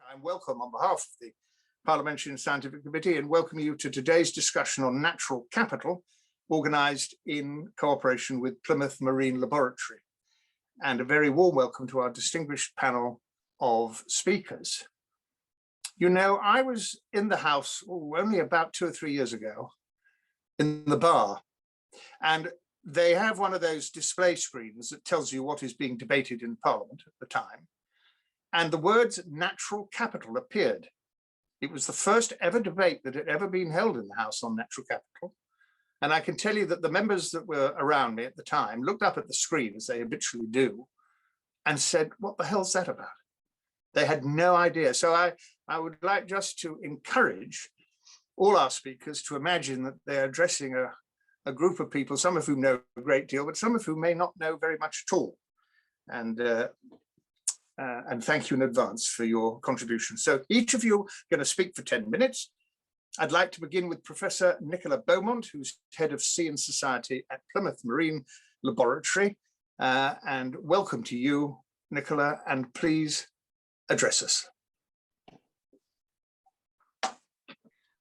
I welcome on behalf of the Parliamentary and Scientific Committee and welcome you to today's discussion on natural capital, organised in cooperation with Plymouth Marine Laboratory. And a very warm welcome to our distinguished panel of speakers. You know, I was in the House only about 2 or 3 years ago in the bar, and they have one of those display screens that tells you what is being debated in Parliament at the time. And the words natural capital appeared. It was the first ever debate that had ever been held in the House on natural capital. And I can tell you that the members that were around me at the time looked up at the screen, as they habitually do, and said, what the hell's that about? They had no idea. So I would like just to encourage all our speakers to imagine that they're addressing a group of people, some of whom know a great deal, but some of whom may not know very much at all. And thank you in advance for your contribution. So each of you are going to speak for 10 minutes. I'd like to begin with Professor Nicola Beaumont, who's Head of Sea and Society at Plymouth Marine Laboratory. And welcome to you, Nicola, and please address us.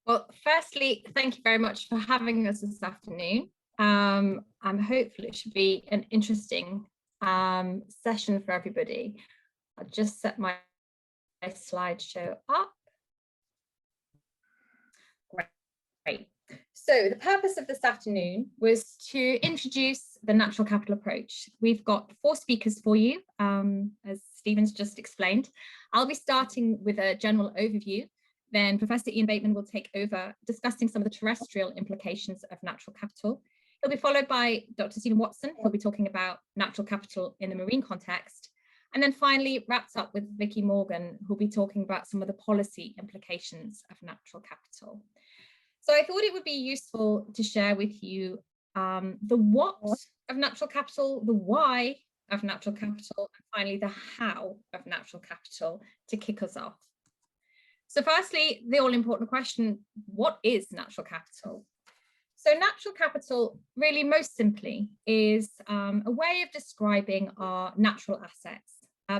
Well, firstly, thank you very much for having us this afternoon. I'm hopeful it should be an interesting session for everybody. I'll just set my slideshow up. Great. So the purpose of this afternoon was to introduce the natural capital approach. We've got 4 speakers for you, as Stephen's just explained. I'll be starting with a general overview. Then Professor Ian Bateman will take over discussing some of the terrestrial implications of natural capital. He'll be followed by Dr. Stephen Watson, who'll be talking about natural capital in the marine context. And then finally wraps up with Vicky Morgan, who'll be talking about some of the policy implications of natural capital. So I thought it would be useful to share with you the what of natural capital, the why of natural capital, and finally the how of natural capital to kick us off. So firstly, the all-important question, what is natural capital? So natural capital, really most simply, is a way of describing our natural assets,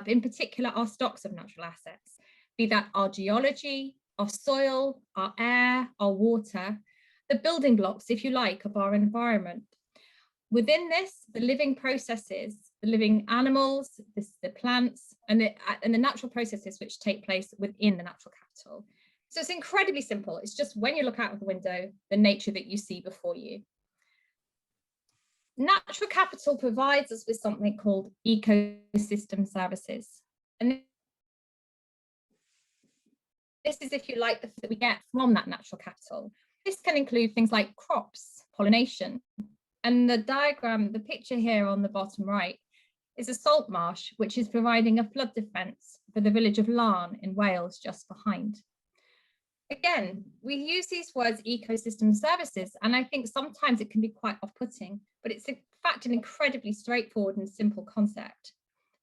in particular our stocks of natural assets, be that our geology, our soil, our air, our water, the building blocks, if you like, of our environment. Within this, the living processes, the living animals, the plants, and the natural processes which take place within the natural capital. So it's incredibly simple. It's just when you look out of the window, the nature that you see before you. Natural capital provides us with something called ecosystem services. And this is, if you like, the that we get from that natural capital. This can include things like crops, pollination. And the diagram, the picture here on the bottom right, is a salt marsh, which is providing a flood defence for the village of Larne in Wales, just behind. Again, we use these words ecosystem services, and I think sometimes it can be quite off-putting, but it's in fact an incredibly straightforward and simple concept.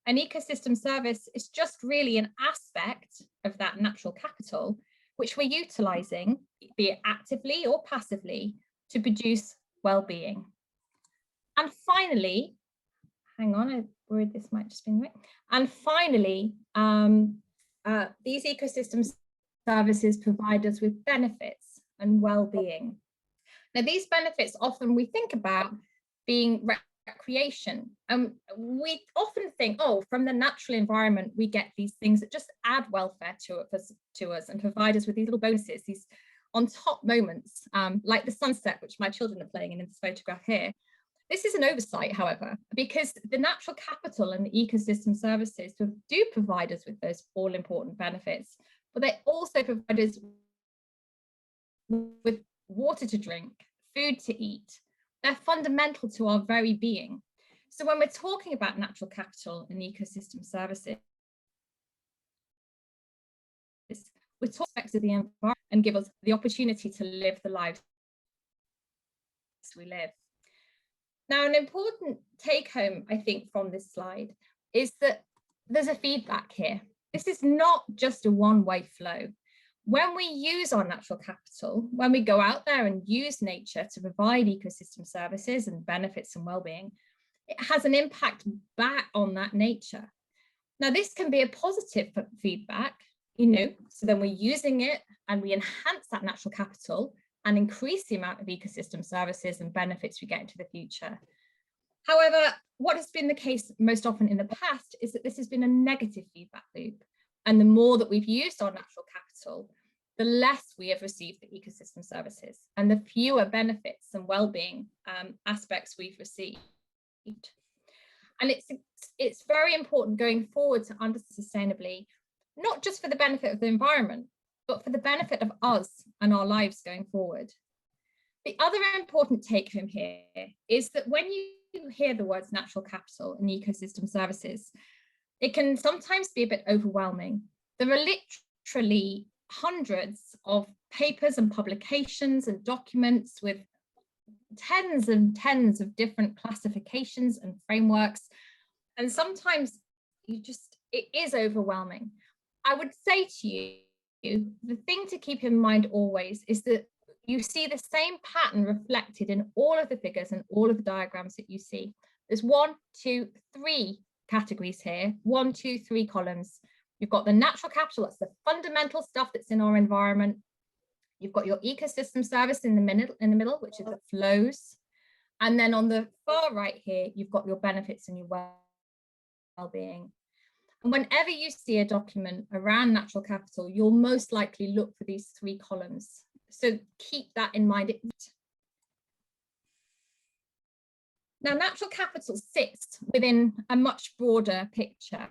An ecosystem service is just really an aspect of that natural capital, which we're utilising, be it actively or passively, to produce well-being. And finally, hang on, I'm worried this might just be in the way. And finally, these ecosystem services provide us with benefits and well-being. Now, these benefits often we think about being recreation. We often think, oh, from the natural environment, we get these things that just add welfare to us and provide us with these little bonuses, these on top moments, like the sunset, which my children are playing in this photograph here. This is an oversight, however, because the natural capital and the ecosystem services do provide us with those all-important benefits, but they also provide us with water to drink, food to eat. They're fundamental to our very being. So when we're talking about natural capital and ecosystem services, we're talking to the environment and give us the opportunity to live the lives we live. Now, an important take home, I think, from this slide is that there's a feedback here. This is not just a one-way flow. When we use our natural capital, when we go out there and use nature to provide ecosystem services and benefits and well-being, it has an impact back on that nature. Now, this can be a positive feedback, so then we're using it and we enhance that natural capital and increase the amount of ecosystem services and benefits we get into the future. However, what has been the case most often in the past is that this has been a negative feedback loop. And the more that we've used our natural capital, the less we have received the ecosystem services and the fewer benefits and well-being aspects we've received. And it's very important going forward to understand sustainably, not just for the benefit of the environment, but for the benefit of us and our lives going forward. The other important take home here is that when you hear the words natural capital and ecosystem services, it can sometimes be a bit overwhelming. There are literally hundreds of papers and publications and documents with tens and tens of different classifications and frameworks. And sometimes it is overwhelming. I would say to you, the thing to keep in mind always is that you see the same pattern reflected in all of the figures and all of the diagrams that you see. There's 1, 2, 3 categories here, 1, 2, 3 columns. You've got the natural capital, that's the fundamental stuff that's in our environment. You've got your ecosystem service in the middle, which is the flows. And then on the far right here, you've got your benefits and your well-being. And whenever you see a document around natural capital, you'll most likely look for these 3 columns. So keep that in mind. Now, natural capital sits within a much broader picture.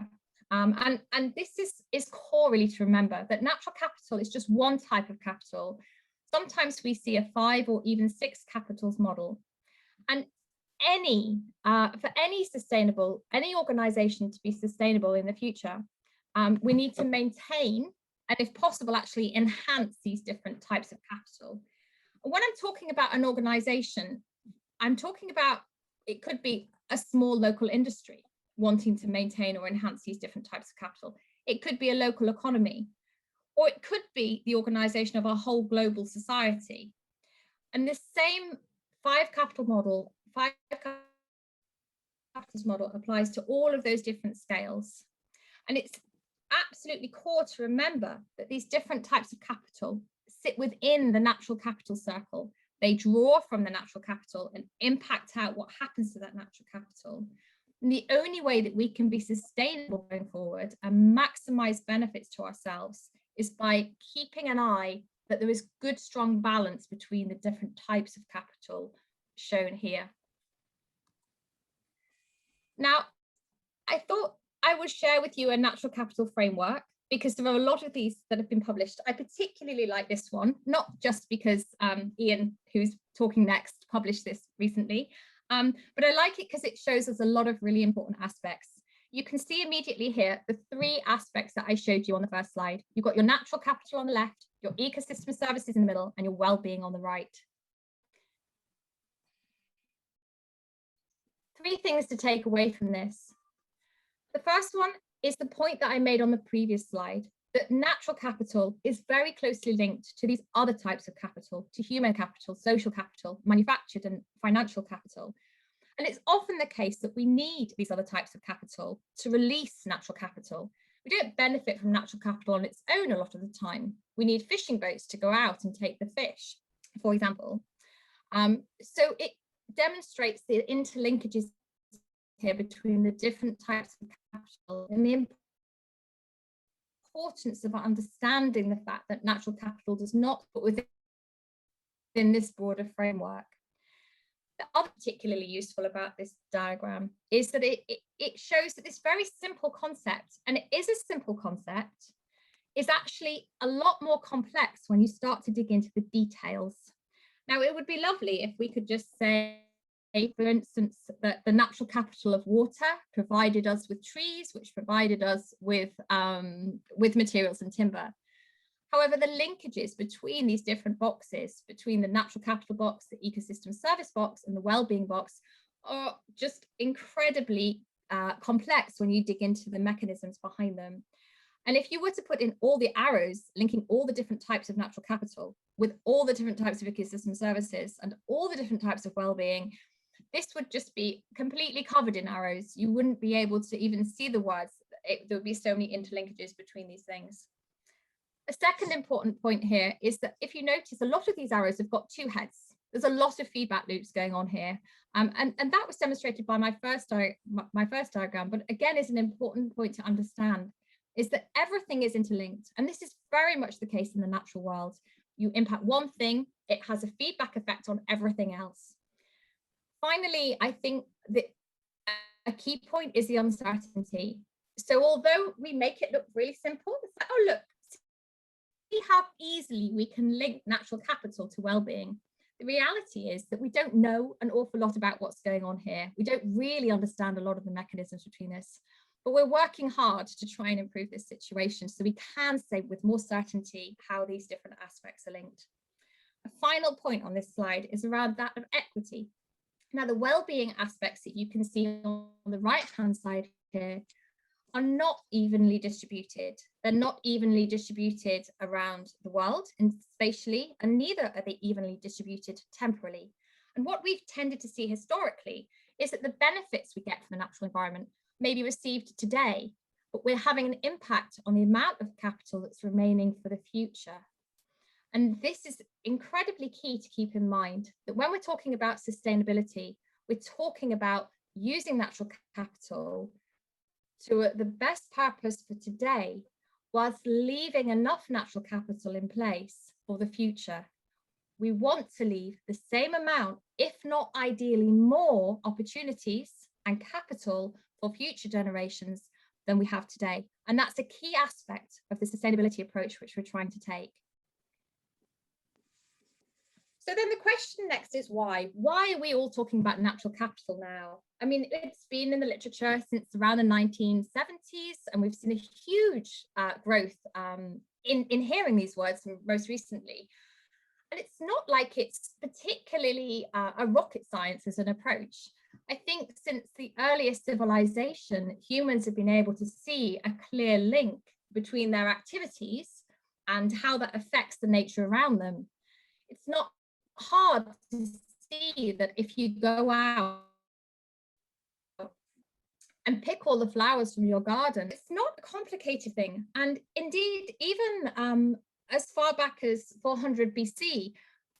And this is core really to remember that natural capital is just one type of capital. Sometimes we see a 5 or even 6 capitals model. And for any organization to be sustainable in the future, we need to maintain and if possible actually enhance these different types of capital. And when I'm talking about an organization, I'm talking about, it could be a small local industry wanting to maintain or enhance these different types of capital. It could be a local economy, or it could be the organization of a whole global society. And this same 5 capitals model applies to all of those different scales. And it's absolutely core to remember that these different types of capital sit within the natural capital circle. They draw from the natural capital and impact out what happens to that natural capital. And the only way that we can be sustainable going forward and maximize benefits to ourselves is by keeping an eye that there is good, strong balance between the different types of capital shown here. Now, I thought I would share with you a natural capital framework because there are a lot of these that have been published. I particularly like this one, not just because Ian, who's talking next, published this recently, but I like it because it shows us a lot of really important aspects. You can see immediately here the 3 aspects that I showed you on the first slide. You've got your natural capital on the left, your ecosystem services in the middle, and your well-being on the right. 3 things to take away from this. The first one is the point that I made on the previous slide, that natural capital is very closely linked to these other types of capital, to human capital, social capital, manufactured and financial capital. And it's often the case that we need these other types of capital to release natural capital. We don't benefit from natural capital on its own a lot of the time. We need fishing boats to go out and take the fish, for example. So it demonstrates the interlinkages here between the different types of capital and the importance of understanding the fact that natural capital does not fit within this broader framework. The other particularly useful about this diagram is that it shows that this very simple concept, and it is a simple concept, is actually a lot more complex when you start to dig into the details. Now, it would be lovely if we could just say, for instance, that the natural capital of water provided us with trees, which provided us with materials and timber. However, the linkages between these different boxes, between the natural capital box, the ecosystem service box, and the well-being box, are just incredibly complex when you dig into the mechanisms behind them. And if you were to put in all the arrows linking all the different types of natural capital with all the different types of ecosystem services and all the different types of well-being, this would just be completely covered in arrows. You wouldn't be able to even see the words. There would be so many interlinkages between these things. A second important point here is that if you notice, a lot of these arrows have got two heads. There's a lot of feedback loops going on here. And that was demonstrated by my first diagram, but again, is an important point to understand, is that everything is interlinked. And this is very much the case in the natural world. You impact one thing, it has a feedback effect on everything else. Finally, I think that a key point is the uncertainty. So although we make it look really simple, it's like, oh, look, see how easily we can link natural capital to well-being. The reality is that we don't know an awful lot about what's going on here. We don't really understand a lot of the mechanisms between this, but we're working hard to try and improve this situation so we can say with more certainty how these different aspects are linked. A final point on this slide is around that of equity. Now, the well-being aspects that you can see on the right-hand side here are not evenly distributed. They're not evenly distributed around the world and spatially, and neither are they evenly distributed temporally. And what we've tended to see historically is that the benefits we get from the natural environment may be received today, but we're having an impact on the amount of capital that's remaining for the future. And this is incredibly key to keep in mind, that when we're talking about sustainability, we're talking about using natural capital to the best purpose for today, whilst leaving enough natural capital in place for the future. We want to leave the same amount, if not ideally more, opportunities and capital for future generations than we have today. And that's a key aspect of the sustainability approach which we're trying to take. So then the question next is why? Why are we all talking about natural capital now? I mean, it's been in the literature since around the 1970s, and we've seen a huge growth in hearing these words most recently. And it's not like it's particularly a rocket science as an approach. I think since the earliest civilization, humans have been able to see a clear link between their activities and how that affects the nature around them. It's not hard to see that if you go out and pick all the flowers from your garden, it's not a complicated thing. And indeed, even as far back as 400 BC,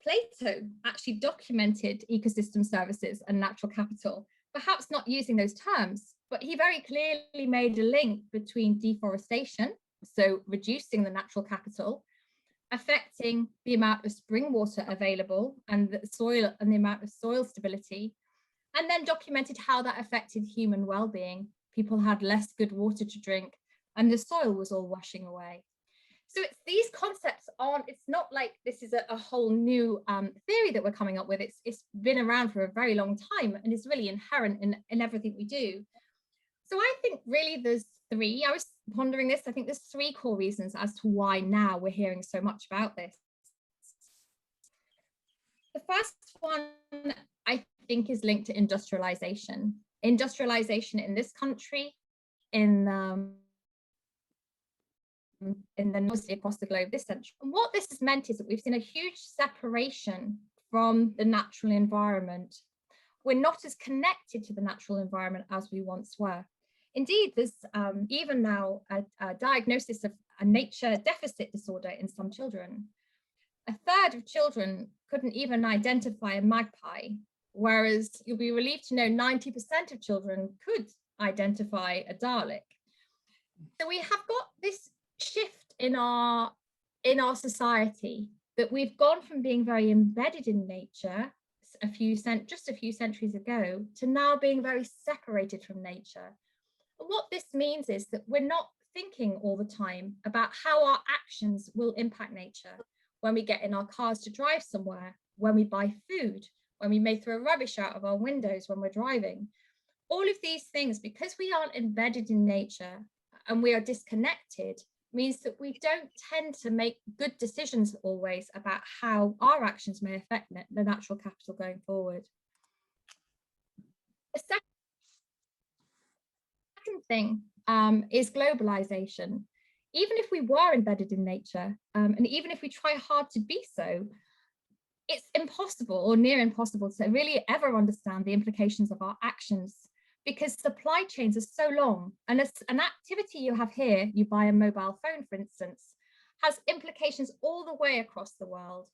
Plato actually documented ecosystem services and natural capital, perhaps not using those terms, but he very clearly made a link between deforestation, so reducing the natural capital, affecting the amount of spring water available and the soil and the amount of soil stability, and then documented how that affected human well-being. People had less good water to drink and the soil was all washing away. So it's these concepts aren't, it's not like this is a whole new theory that we're coming up with. It's been around for a very long time and is really inherent in everything we do. So I think really there's three, I was pondering this, I think there's three core reasons as to why now we're hearing so much about this. The first one, I think, is linked to industrialization. Industrialization in this country, in the north across the globe this century. And what this has meant is that we've seen a huge separation from the natural environment. We're not as connected to the natural environment as we once were. Indeed, there's even now a diagnosis of a nature deficit disorder in some children. A third of children couldn't even identify a magpie, whereas you'll be relieved to know 90% of children could identify a Dalek. So we have got this shift in our society, that we've gone from being very embedded in nature just a few centuries ago to now being very separated from nature. And what this means is that we're not thinking all the time about how our actions will impact nature. When we get in our cars to drive somewhere, when we buy food, when we may throw rubbish out of our windows when we're driving, all of these things, because we aren't embedded in nature and we are disconnected, means that we don't tend to make good decisions always about how our actions may affect the natural capital going forward. The second thing is globalization. Even if we were embedded in nature, and even if we try hard to be so, it's impossible or near impossible to really ever understand the implications of our actions, because supply chains are so long. And as an activity you have here, you buy a mobile phone, for instance, has implications all the way across the world,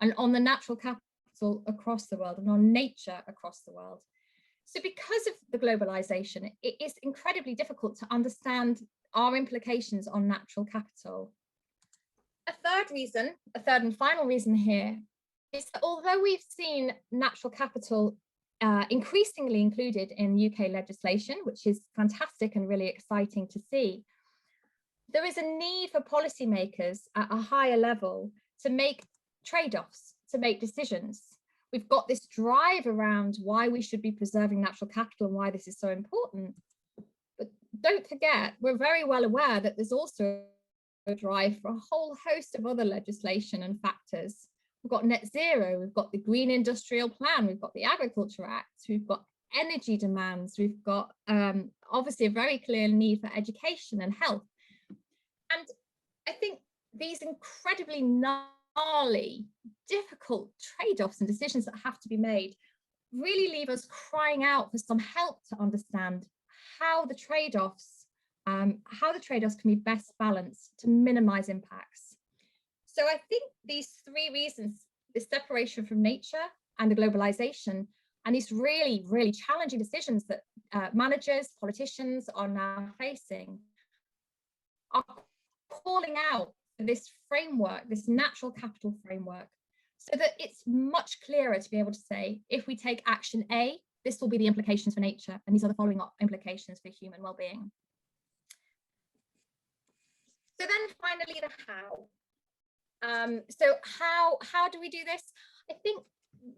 and on the natural capital across the world, and on nature across the world. So because of the globalization, it is incredibly difficult to understand our implications on natural capital. A third and final reason here, is that although we've seen natural capital increasingly included in UK legislation, which is fantastic and really exciting to see, there is a need for policymakers at a higher level to make trade-offs, to make decisions. We've got this drive around why we should be preserving natural capital and why this is so important. But don't forget, we're very well aware that there's also a drive for a whole host of other legislation and factors. We've got net zero, we've got the Green Industrial Plan, we've got the Agriculture Act, we've got energy demands, we've got obviously a very clear need for education and health. And I think these incredibly gnarly, difficult trade-offs and decisions that have to be made really leave us crying out for some help to understand how the trade-offs can be best balanced to minimize impacts. So I think these three reasons, this separation from nature and the globalization, and these really, really challenging decisions that managers, politicians are now facing, are calling out for this framework, this natural capital framework, so that it's much clearer to be able to say, if we take action A, this will be the implications for nature, and these are the following implications for human well-being. So then finally, the how. So how do we do this? I think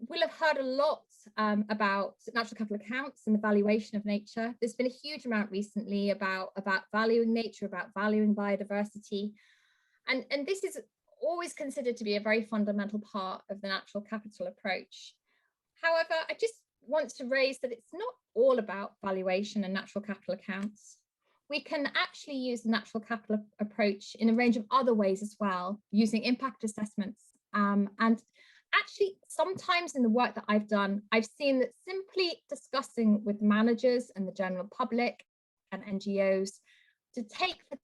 we'll have heard a lot about natural capital accounts and the valuation of nature. There's been a huge amount recently about valuing nature, about valuing biodiversity. And this is always considered to be a very fundamental part of the natural capital approach. However, I just want to raise that it's not all about valuation and natural capital accounts. We can actually use the natural capital approach in a range of other ways as well, using impact assessments. And actually, sometimes in the work that I've done, I've seen that simply discussing with managers and the general public and NGOs to take the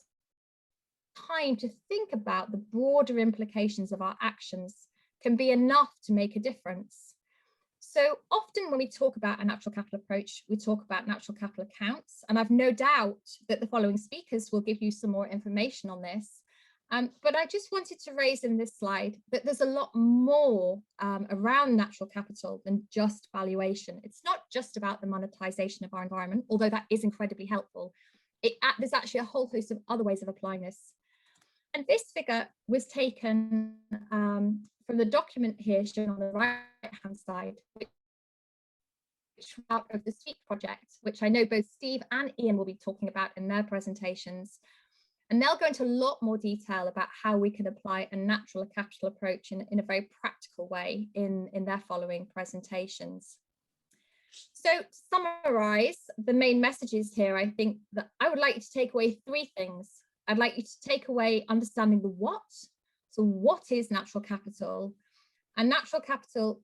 time to think about the broader implications of our actions can be enough to make a difference. So often when we talk about a natural capital approach, we talk about natural capital accounts, and I've no doubt that the following speakers will give you some more information on this. But I just wanted to raise in this slide that there's a lot more around natural capital than just valuation. It's not just about the monetization of our environment, although that is incredibly helpful. There's actually a whole host of other ways of applying this. And this figure was taken from the document here shown on the right-hand side, which out of the SWEET project, which I know both Steve and Ian will be talking about in their presentations. And they'll go into a lot more detail about how we can apply a natural capital approach in a very practical way in their following presentations. So to summarize the main messages here, I think that I would like you to take away three things. I'd like you to take away understanding the what. So what is natural capital? And natural capital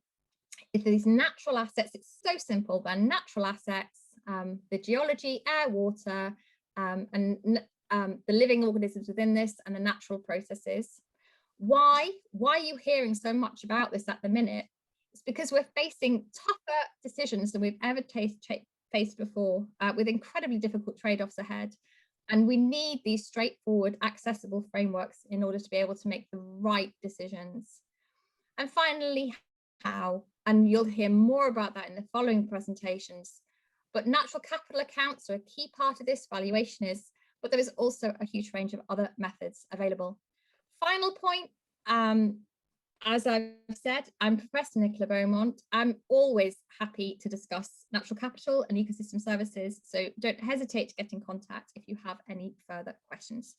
is these natural assets. It's so simple. They're natural assets, the geology, air, water, and the living organisms within this, and the natural processes. Why are you hearing so much about this at the minute? It's because we're facing tougher decisions than we've ever faced before, with incredibly difficult trade-offs ahead. And we need these straightforward, accessible frameworks in order to be able to make the right decisions. And finally, how? And you'll hear more about that in the following presentations. But natural capital accounts are a key part of this, valuation is, but there is also a huge range of other methods available. Final point, as I've said, I'm Professor Nicola Beaumont. I'm always happy to discuss natural capital and ecosystem services, so don't hesitate to get in contact if you have any further questions.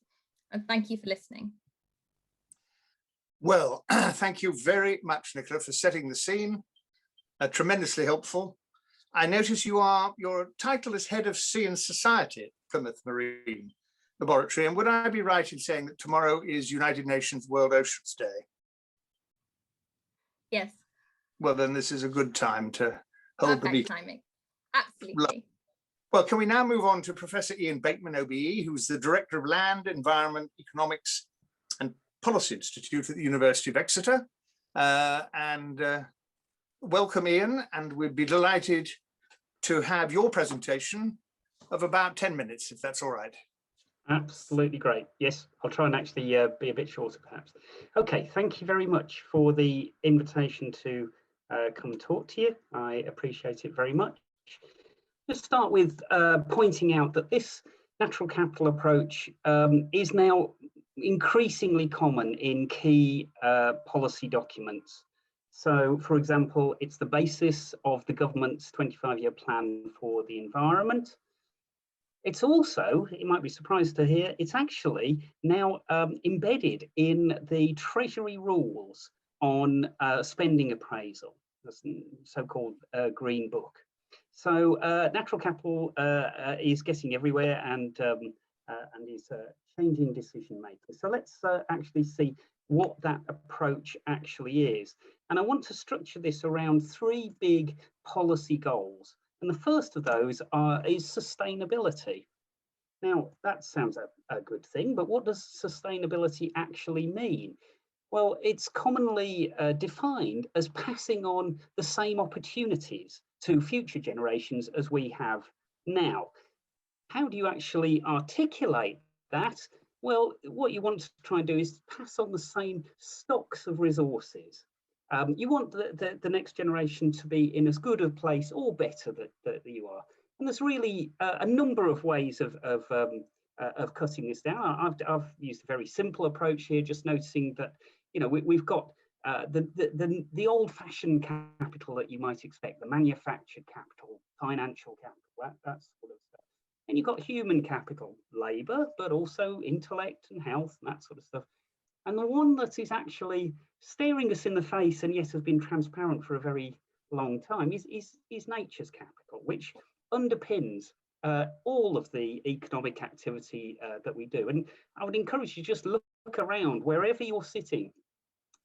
And thank you for listening. Well, thank you very much, Nicola, for setting the scene. Tremendously helpful. I notice your title is Head of Sea and Society at Plymouth Marine Laboratory, and would I be right in saying that tomorrow is United Nations World Oceans Day? Yes. Well, then this is a good time to hold the meeting. Timing. Absolutely. Well, can we now move on to Professor Ian Bateman, OBE, who's the Director of Land, Environment, Economics and Policy Institute at the University of Exeter. Welcome, Ian, and we'd be delighted to have your presentation of about 10 minutes, if that's all right. Absolutely great. Yes, I'll try and actually be a bit shorter, perhaps. Okay, thank you very much for the invitation to come and talk to you. I appreciate it very much. Let's start with pointing out that this natural capital approach is now increasingly common in key policy documents. So, for example, it's the basis of the government's 25-year plan for the environment. It's also, you might be surprised to hear, it's actually now embedded in the Treasury rules on spending appraisal, the so-called Green Book. So natural capital is getting everywhere and is changing decision making. So let's actually see what that approach actually is. And I want to structure this around three big policy goals. And the first of those is sustainability. Now, that sounds a good thing, but what does sustainability actually mean? Well, it's commonly defined as passing on the same opportunities to future generations as we have now. How do you actually articulate that? Well, what you want to try and do is pass on the same stocks of resources. You want the next generation to be in as good a place or better that you are. And there's really a number of ways of cutting this down. I've used a very simple approach here, just noticing that we've got the old-fashioned capital that you might expect, the manufactured capital, financial capital, that sort of stuff. And you've got human capital, labour, but also intellect and health and that sort of stuff. And the one that is actually staring us in the face and yet has been transparent for a very long time is nature's capital, which underpins all of the economic activity that we do. And I would encourage you to just look around wherever you're sitting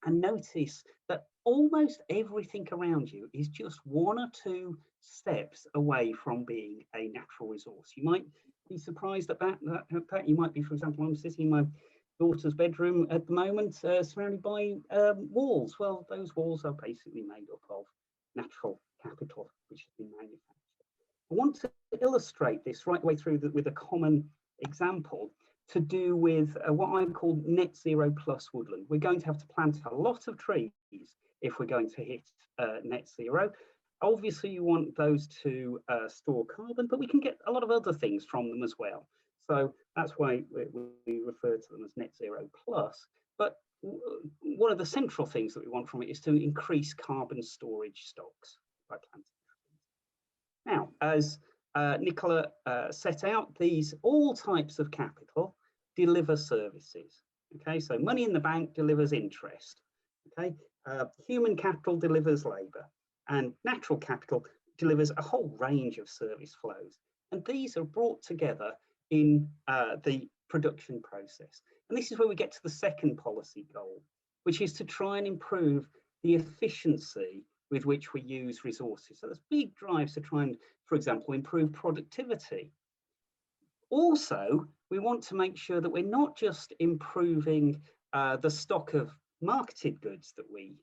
and notice that almost everything around you is just one or two steps away from being a natural resource. You might be surprised at that. You might be, for example, I'm sitting in my daughter's bedroom at the moment, surrounded by walls. Well, those walls are basically made up of natural capital, which has been manufactured. I want to illustrate this right the way through with a common example to do with what I call net zero plus woodland. We're going to have to plant a lot of trees if we're going to hit net zero. Obviously, you want those to store carbon, but we can get a lot of other things from them as well. So that's why we refer to them as net zero plus. But one of the central things that we want from it is to increase carbon storage stocks by planting. Now, as Nicola set out, all types of capital deliver services. Okay, so money in the bank delivers interest. Okay, human capital delivers labour, and natural capital delivers a whole range of service flows. And these are brought together in the production process. And this is where we get to the second policy goal, which is to try and improve the efficiency with which we use resources. So there's big drives to try and, for example, improve productivity. Also, we want to make sure that we're not just improving the stock of marketed goods that we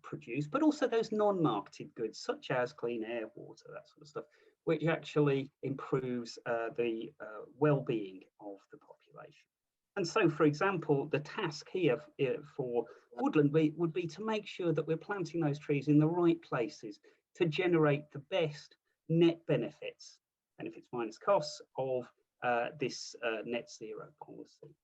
produce, but also those non-marketed goods, such as clean air, water, that sort of stuff, which actually improves the well-being of the population. And so, for example, the task here for woodland would be to make sure that we're planting those trees in the right places to generate the best net benefits minus costs of this net zero policy.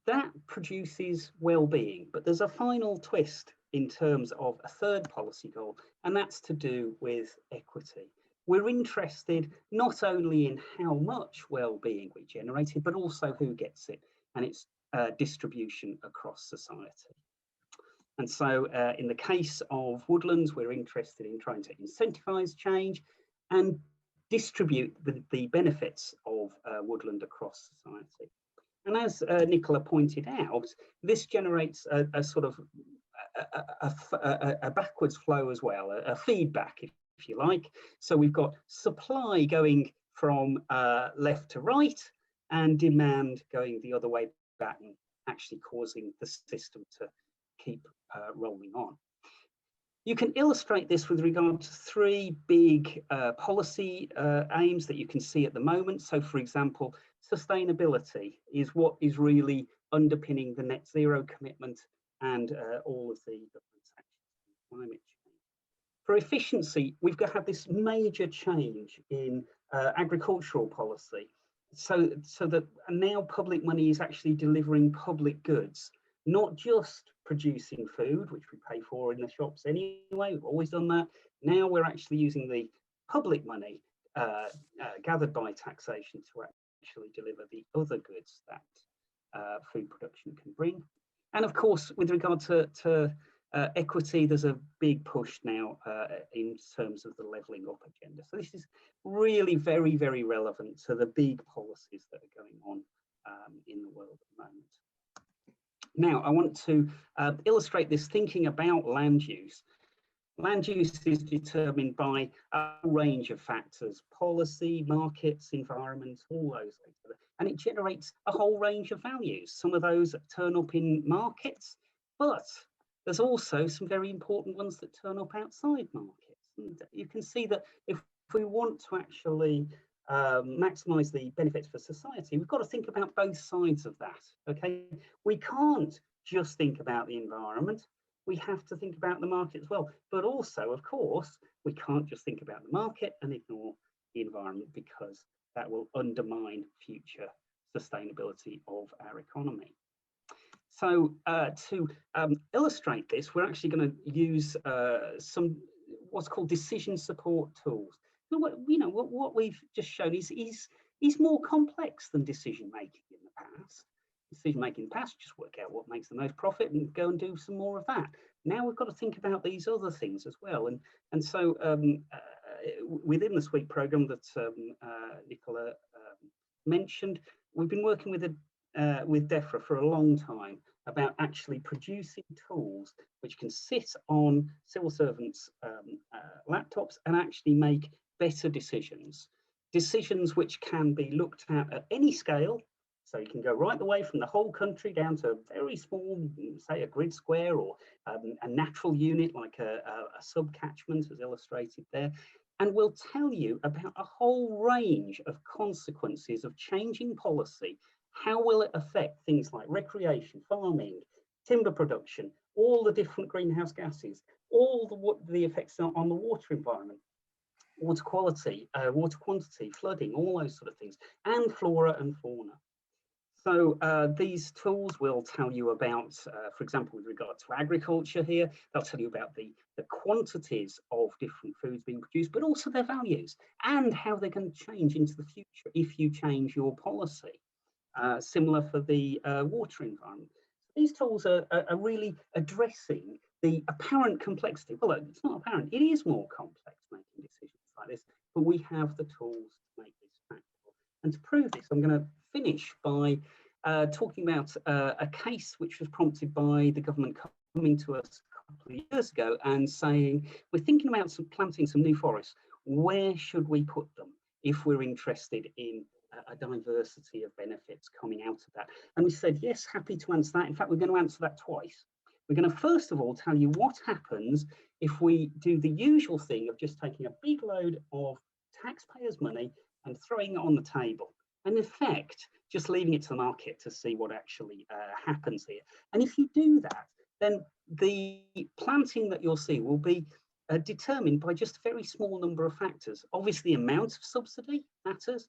That produces well-being, but there's a final twist in terms of a third policy goal, and that's to do with equity. We're interested not only in how much well-being we generated, but also who gets it and its distribution across society. And so in the case of woodlands, we're interested in trying to incentivize change and distribute the benefits of woodland across society. And as Nicola pointed out, this generates a sort of a backwards flow as well, a feedback, if you like. So we've got supply going from left to right and demand going the other way that and actually causing the system to keep rolling on. You can illustrate this with regard to three big policy aims that you can see at the moment. So, for example, sustainability is what is really underpinning the net zero commitment and all of the government's actions on climate change. For efficiency, we've got to have this major change in agricultural policy, so that now public money is actually delivering public goods, not just producing food, which we pay for in the shops anyway. We've always done that. Now we're actually using the public money gathered by taxation to actually deliver the other goods that food production can bring. And of course, with regard to equity, there's a big push now in terms of the levelling up agenda. So this is really very, very relevant to the big policies that are going on in the world at the moment. Now, I want to illustrate this thinking about land use. Land use is determined by a range of factors: policy, markets, environment, all those things. And it generates a whole range of values. Some of those turn up in markets, but there's also some very important ones that turn up outside markets. And you can see that if we want to actually maximise the benefits for society, we've got to think about both sides of that. Okay, we can't just think about the environment. We have to think about the market as well. But also, of course, we can't just think about the market and ignore the environment, because that will undermine future sustainability of our economy. So to illustrate this, we're actually going to use some what's called decision support tools. What we've just shown is more complex than decision making in the past. Decision making in the past, just work out what makes the most profit and go and do some more of that. Now we've got to think about these other things as well. And so within the SWEET program that Nicola mentioned, we've been working with DEFRA for a long time about actually producing tools which can sit on civil servants' laptops and actually make better decisions which can be looked at any scale. So you can go right the way from the whole country down to a very small, say a grid square, or a natural unit like a sub-catchment as illustrated there. And we'll tell you about a whole range of consequences of changing policy. How will it affect things like recreation, farming, timber production, all the different greenhouse gases, all the effects on the water environment, water quality, water quantity, flooding, all those sort of things, and flora and fauna. So these tools will tell you about, for example, with regard to agriculture here, they'll tell you about the quantities of different foods being produced, but also their values and how they're going to change into the future if you change your policy. Similar for the water environment. These tools are really addressing the apparent complexity. Well, it's not apparent, it is more complex making decisions like this, but we have the tools to make this practical. And to prove this, I'm going to finish by talking about a case which was prompted by the government coming to us a couple of years ago and saying, we're thinking about planting some new forests. Where should we put them if we're interested in a diversity of benefits coming out of that? And we said, yes, happy to answer that. In fact, we're going to answer that twice. We're going to first of all tell you what happens if we do the usual thing of just taking a big load of taxpayers' money and throwing it on the table, and in effect, just leaving it to the market to see what actually happens here. And if you do that, then the planting that you'll see will be determined by just a very small number of factors. Obviously, the amount of subsidy matters,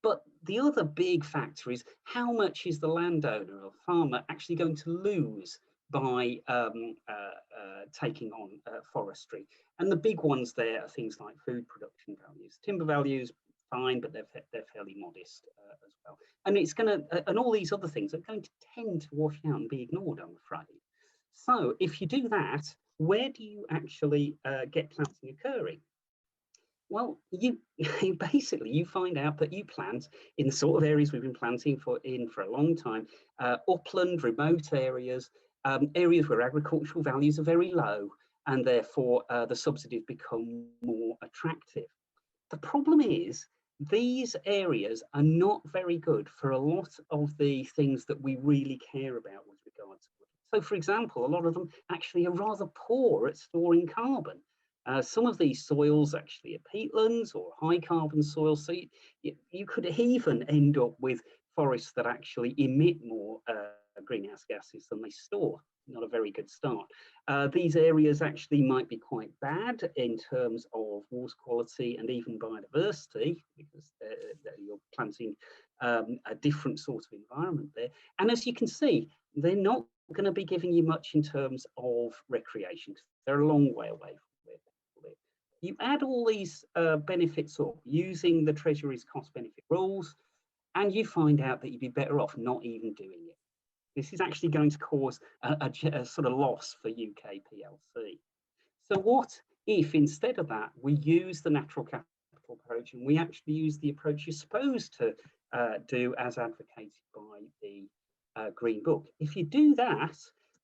but the other big factor is how much is the landowner or farmer actually going to lose by taking on forestry. And the big ones there are things like food production values. Timber values, fine, but they're fairly modest as well. And it's going to, and all these other things are going to tend to wash out and be ignored, I'm afraid. So if you do that, where do you actually get planting occurring? Well, you basically you find out that you plant in the sort of areas we've been planting for a long time, upland, remote areas, areas where agricultural values are very low, and therefore the subsidies become more attractive. The problem is these areas are not very good for a lot of the things that we really care about with regard to wood. So, for example, a lot of them actually are rather poor at storing carbon. Some of these soils actually are peatlands or high carbon soils, so you could even end up with forests that actually emit more greenhouse gases than they store. Not a very good start. These areas actually might be quite bad in terms of water quality and even biodiversity, because you're planting a different sort of environment there. And as you can see, they're not going to be giving you much in terms of recreation. They're a long way away from where people live. You add all these benefits up using the Treasury's cost benefit rules, and you find out that you'd be better off not even doing it. This is actually going to cause a sort of loss for UK PLC. So what if instead of that, we use the natural capital approach and we actually use the approach you're supposed to do as advocated by the Green Book? If you do that,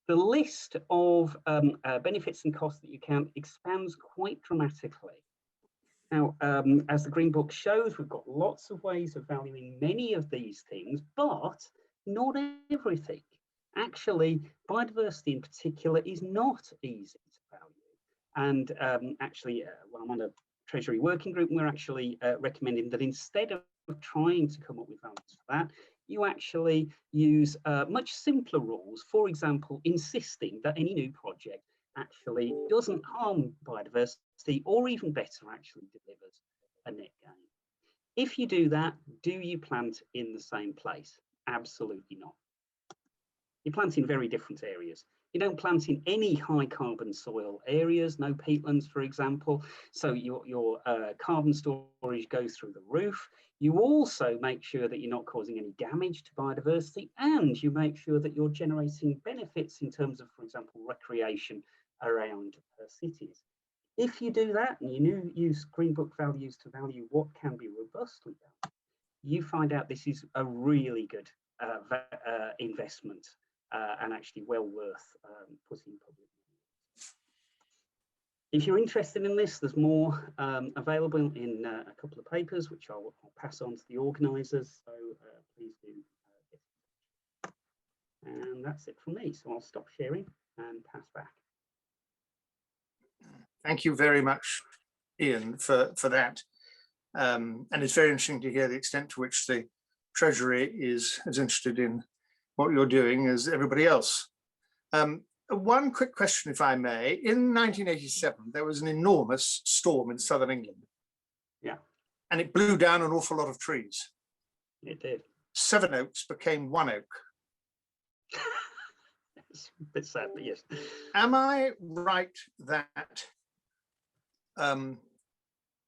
the list of benefits and costs that you count expands quite dramatically. Now, as the Green Book shows, we've got lots of ways of valuing many of these things, but not everything. Actually, biodiversity in particular is not easy to value. And actually, well, I'm on a Treasury working group, and we're actually recommending that instead of trying to come up with values for that, you actually use much simpler rules. For example, insisting that any new project actually doesn't harm biodiversity, or even better, actually delivers a net gain. If you do that, do you plant in the same place? Absolutely not. You plant in very different areas. You don't plant in any high carbon soil areas, no peatlands, for example. So your carbon storage goes through the roof. You also make sure that you're not causing any damage to biodiversity, and you make sure that you're generating benefits in terms of, for example, recreation around cities. If you do that and you use Green Book values to value what can be robustly done, you find out this is a really good investment and actually well worth putting public money. If you're interested in this, there's more available in a couple of papers, which I'll pass on to the organisers. So please do get in touch. And that's it from me. So I'll stop sharing and pass back. Thank you very much, Ian, for that. And it's very interesting to hear the extent to which the Treasury is as interested in what you're doing as everybody else. One quick question, if I may. In 1987, there was an enormous storm in southern England. Yeah. And it blew down an awful lot of trees. It did. 7 oaks became 1 oak. It's a bit sad, but yes. Am I right that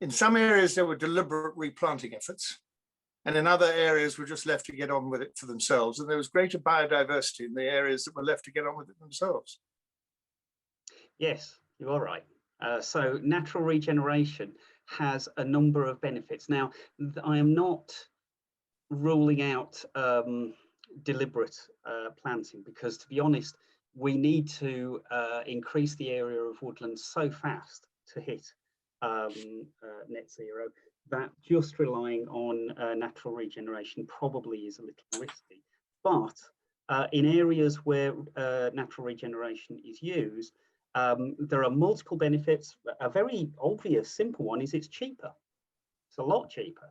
in some areas there were deliberate replanting efforts, and in other areas were just left to get on with it for themselves, and there was greater biodiversity in the areas that were left to get on with it themselves? Yes, you are right. So natural regeneration has a number of benefits. Now, I am not ruling out deliberate planting, because, to be honest, we need to increase the area of woodland so fast to hit net zero that just relying on natural regeneration probably is a little risky. But in areas where natural regeneration is used, there are multiple benefits. A very obvious, simple one is it's cheaper. It's a lot cheaper.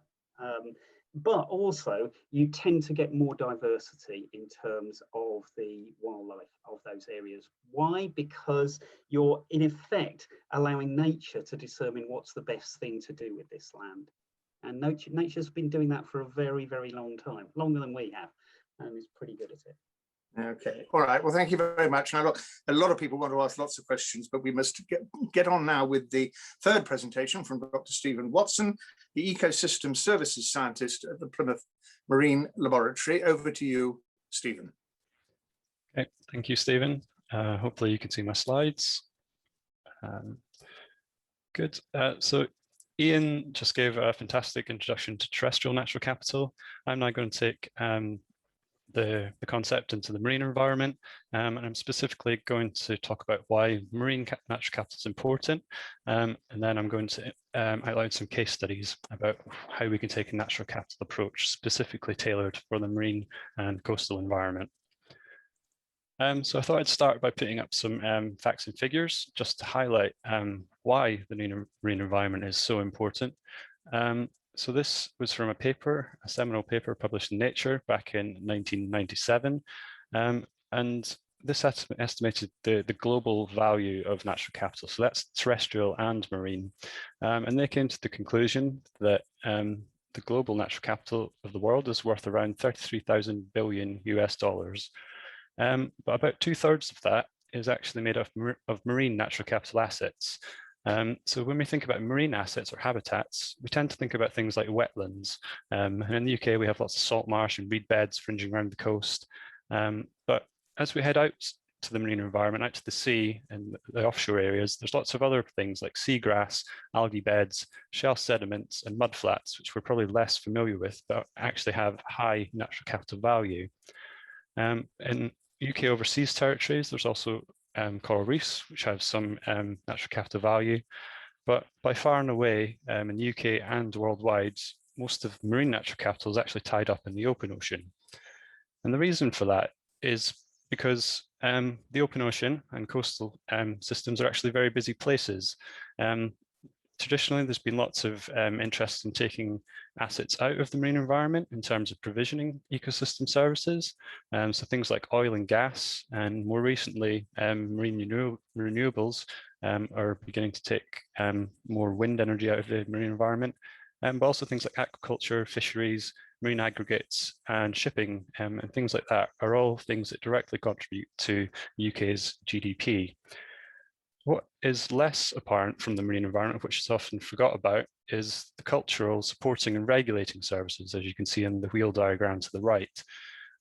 But also you tend to get more diversity in terms of the wildlife of those areas. Why? Because you're in effect allowing nature to determine what's the best thing to do with this land. And nature's been doing that for a very, very long time, longer than we have, and is pretty good at it. Okay, all right, well, thank you very much. Now, a lot of people want to ask lots of questions, but we must get on now with the third presentation from Dr. Stephen Watson, the Ecosystem Services Scientist at the Plymouth Marine Laboratory. Over to you, Stephen. Okay, thank you, Stephen. Hopefully you can see my slides. Good. So Ian just gave a fantastic introduction to terrestrial natural capital. I'm now going to take the concept into the marine environment, and I'm specifically going to talk about why marine natural capital is important, and then I'm going to outline some case studies about how we can take a natural capital approach specifically tailored for the marine and coastal environment. So I thought I'd start by putting up some facts and figures just to highlight why the marine environment is so important. So this was from a seminal paper published in Nature back in 1997. And this estimated the global value of natural capital. So that's terrestrial and marine. And they came to the conclusion that the global natural capital of the world is worth around 33,000 billion US dollars. But about 2/3 of that is actually made up of marine natural capital assets. So when we think about marine assets or habitats, we tend to think about things like wetlands. And in the UK, we have lots of salt marsh and reed beds fringing around the coast. But as we head out to the marine environment, out to the sea and the offshore areas, there's lots of other things like seagrass, algae beds, shell sediments, and mudflats, which we're probably less familiar with, but actually have high natural capital value. In UK overseas territories, there's also coral reefs, which have some natural capital value. But by far and away, in the UK and worldwide, most of marine natural capital is actually tied up in the open ocean. And the reason for that is because the open ocean and coastal systems are actually very busy places. Traditionally, there's been lots of interest in taking assets out of the marine environment in terms of provisioning ecosystem services. So things like oil and gas, and more recently, marine renewables are beginning to take more wind energy out of the marine environment, but also things like aquaculture, fisheries, marine aggregates, and shipping, and things like that are all things that directly contribute to UK's GDP. What is less apparent from the marine environment, which is often forgot about, is the cultural, supporting and regulating services, as you can see in the wheel diagram to the right.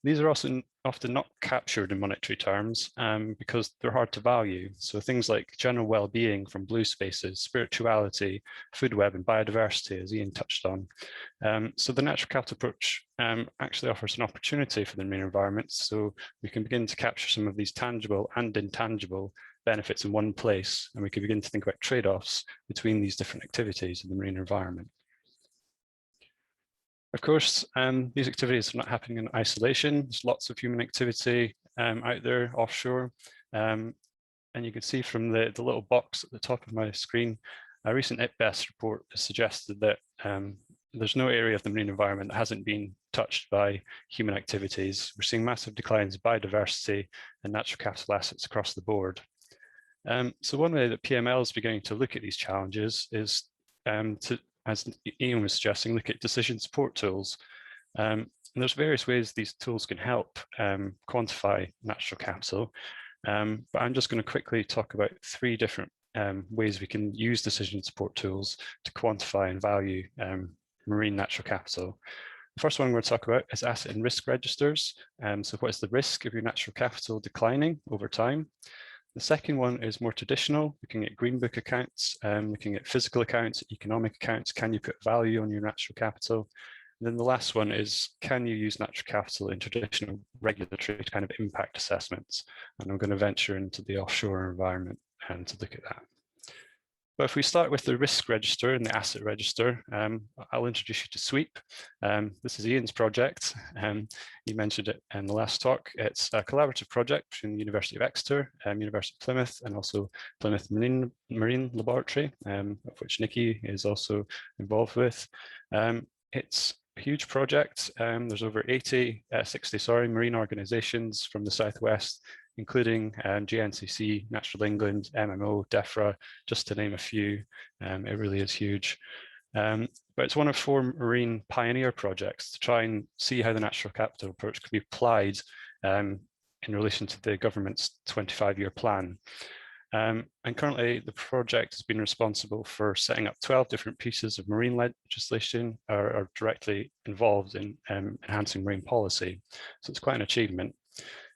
These are also often not captured in monetary terms because they're hard to value. So things like general well-being from blue spaces, spirituality, food web and biodiversity, as Ian touched on. So the natural capital approach actually offers an opportunity for the marine environment, so we can begin to capture some of these tangible and intangible benefits in one place, and we can begin to think about trade-offs between these different activities in the marine environment. Of course, these activities are not happening in isolation. There's lots of human activity out there offshore. And you can see from the little box at the top of my screen, a recent IPBES report has suggested that there's no area of the marine environment that hasn't been touched by human activities. We're seeing massive declines in biodiversity and natural capital assets across the board. So one way that PML is beginning to look at these challenges is to, as Ian was suggesting, look at decision support tools. And there's various ways these tools can help quantify natural capital. But I'm just going to quickly talk about 3 different ways we can use decision support tools to quantify and value marine natural capital. The first one I'm going to talk about is asset and risk registers. So what is the risk of your natural capital declining over time? The second one is more traditional, looking at green book accounts, looking at physical accounts, economic accounts. Can you put value on your natural capital? And then the last one is, can you use natural capital in traditional regulatory kind of impact assessments? And I'm going to venture into the offshore environment and to look at that. But if we start with the risk register and the asset register, I'll introduce you to SWEEP. This is Ian's project. He mentioned it in the last talk. It's a collaborative project between the University of Exeter, University of Plymouth, and also Plymouth Marine Laboratory, of which Nikki is also involved with. It's a huge project. There's over 60 marine organizations from the Southwest, including GNCC, Natural England, MMO, DEFRA, just to name a few. It really is huge. But it's one of 4 marine pioneer projects to try and see how the natural capital approach can be applied in relation to the government's 25-year plan. And currently, the project has been responsible for setting up 12 different pieces of marine legislation are directly involved in enhancing marine policy. So it's quite an achievement.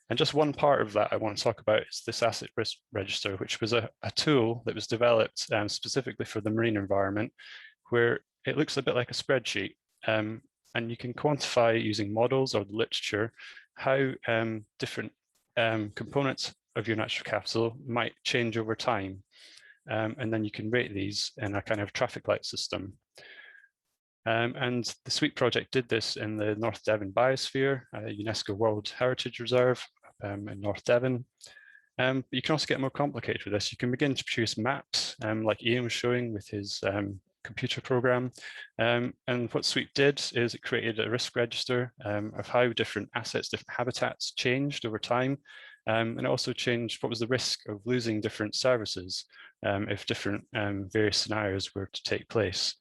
And just one part of that I want to talk about is this asset risk register, which was a tool that was developed specifically for the marine environment, where it looks a bit like a spreadsheet. And you can quantify using models or the literature how different components of your natural capital might change over time. And then you can rate these in a kind of traffic light system. And the SWEET project did this in the North Devon Biosphere, UNESCO World Heritage Reserve in North Devon. But you can also get more complicated with this. You can begin to produce maps like Ian was showing with his computer program. And what SWEET did is it created a risk register of how different assets, different habitats changed over time. And it also changed what was the risk of losing different services if different various scenarios were to take place.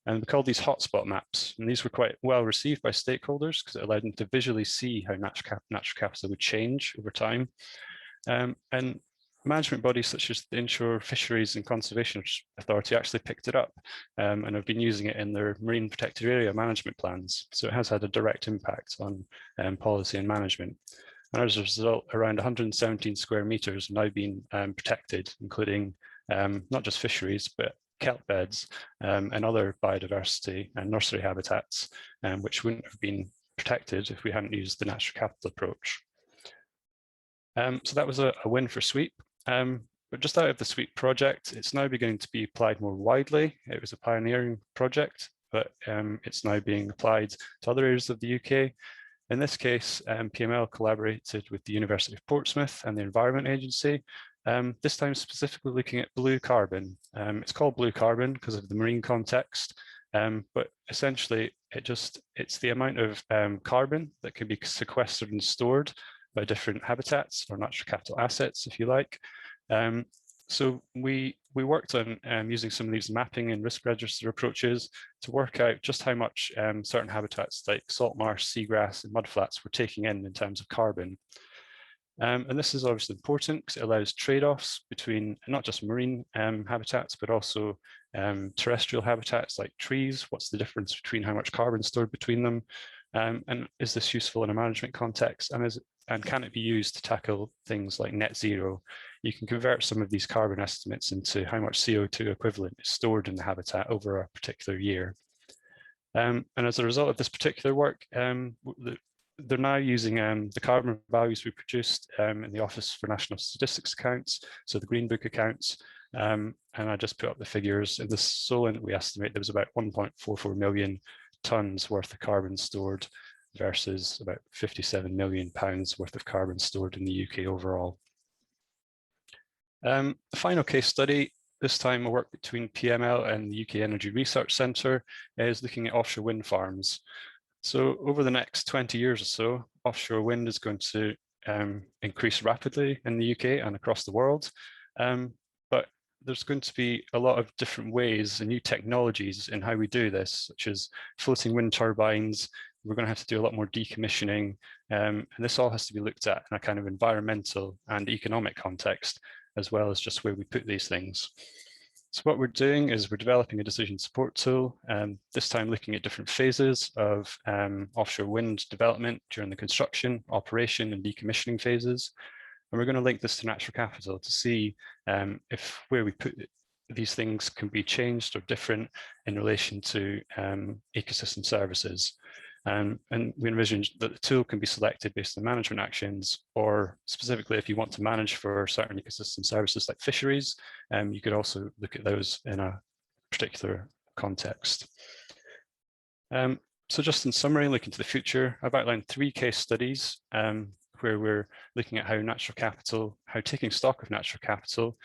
And we called these hotspot maps, and these were quite well received by stakeholders because it allowed them to visually see how natural capital would change over time. And management bodies such as the Inshore Fisheries and Conservation Authority actually picked it up and have been using it in their marine protected area management plans. So it has had a direct impact on policy and management. And as a result, around 117 square meters are now being protected, including not just fisheries, but kelp beds and other biodiversity and nursery habitats, which wouldn't have been protected if we hadn't used the natural capital approach. So that was a win for SWEET. But just out of the SWEET project, it's now beginning to be applied more widely. It was a pioneering project, but it's now being applied to other areas of the UK. In this case, PML collaborated with the University of Portsmouth and the Environment Agency, this time specifically looking at blue carbon. It's called blue carbon because of the marine context, but essentially it's the amount of carbon that can be sequestered and stored by different habitats or natural capital assets, if you like. So we worked on using some of these mapping and risk register approaches to work out just how much certain habitats like salt marsh, seagrass and mudflats were taking in terms of carbon. And this is obviously important because it allows trade-offs between not just marine habitats, but also terrestrial habitats like trees. What's the difference between how much carbon stored between them? And is this useful in a management context? And can it be used to tackle things like net zero? You can convert some of these carbon estimates into how much CO2 equivalent is stored in the habitat over a particular year. And as a result of this particular work, they're now using the carbon values we produced in the Office for National Statistics accounts, so the Green Book accounts. And I just put up the figures. In the Solent, we estimate there was about 1.44 million tonnes worth of carbon stored versus about 57 million pounds worth of carbon stored in the UK overall. The final case study, this time a work between PML and the UK Energy Research Centre, is looking at offshore wind farms. So over the next 20 years or so, offshore wind is going to increase rapidly in the UK and across the world. But there's going to be a lot of different ways and new technologies in how we do this, such as floating wind turbines. We're going to have to do a lot more decommissioning. And this all has to be looked at in a kind of environmental and economic context, as well as just where we put these things. So what we're doing is we're developing a decision support tool, this time looking at different phases of offshore wind development during the construction, operation and decommissioning phases. And we're going to link this to natural capital to see if where we put these things can be changed or different in relation to ecosystem services. And we envision that the tool can be selected based on management actions, or specifically if you want to manage for certain ecosystem services like fisheries, you could also look at those in a particular context. So just in summary, looking to the future, I've outlined 3 case studies where we're looking at how natural capital, how taking stock of natural capital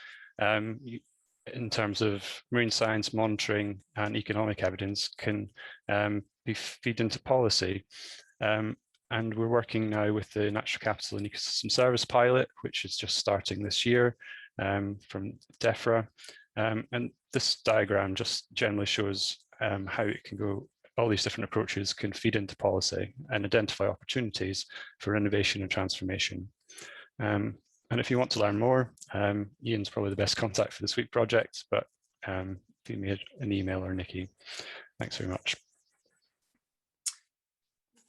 in terms of marine science monitoring and economic evidence can be feed into policy. And we're working now with the Natural Capital and Ecosystem Service pilot, which is just starting this year from DEFRA. And this diagram just generally shows how it can go, all these different approaches can feed into policy and identify opportunities for innovation and transformation. And if you want to learn more, Ian's probably the best contact for the SWEET project, but do me an email or Nikki. Thanks very much.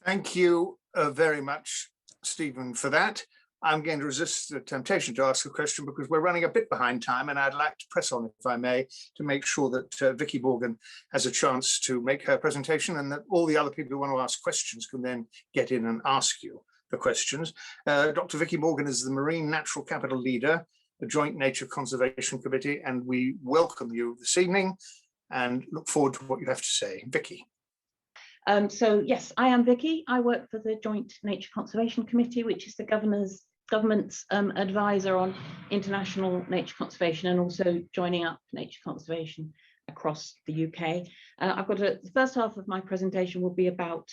Thank you very much, Stephen, for that. I'm going to resist the temptation to ask a question because we're running a bit behind time, and I'd like to press on, if I may, to make sure that Vicky Morgan has a chance to make her presentation and that all the other people who want to ask questions can then get in and ask you. the questions. Dr. Vicky Morgan is the Marine Natural Capital Leader, the Joint Nature Conservation Committee, and we welcome you this evening and look forward to what you have to say. Vicky. So yes, I am Vicky. I work for the Joint Nature Conservation Committee, which is the government's advisor on international nature conservation and also joining up nature conservation across the UK. I've got the first half of my presentation will be about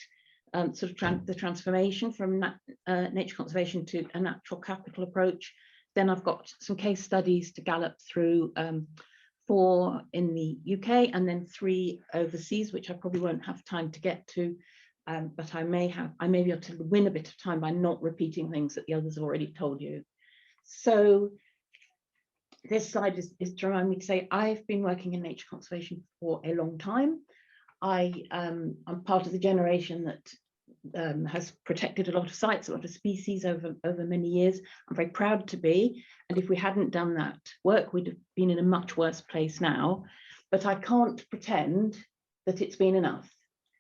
the transformation from nature conservation to a natural capital approach. Then I've got some case studies to gallop through, 4 in the UK and then 3 overseas, which I probably won't have time to get to, but I may be able to win a bit of time by not repeating things that the others have already told you. So this slide is to remind me to say I've been working in nature conservation for a long time. I'm part of the generation that has protected a lot of sites, a lot of species over many years. I'm very proud to be, and if we hadn't done that work, we'd have been in a much worse place now. But I can't pretend that it's been enough.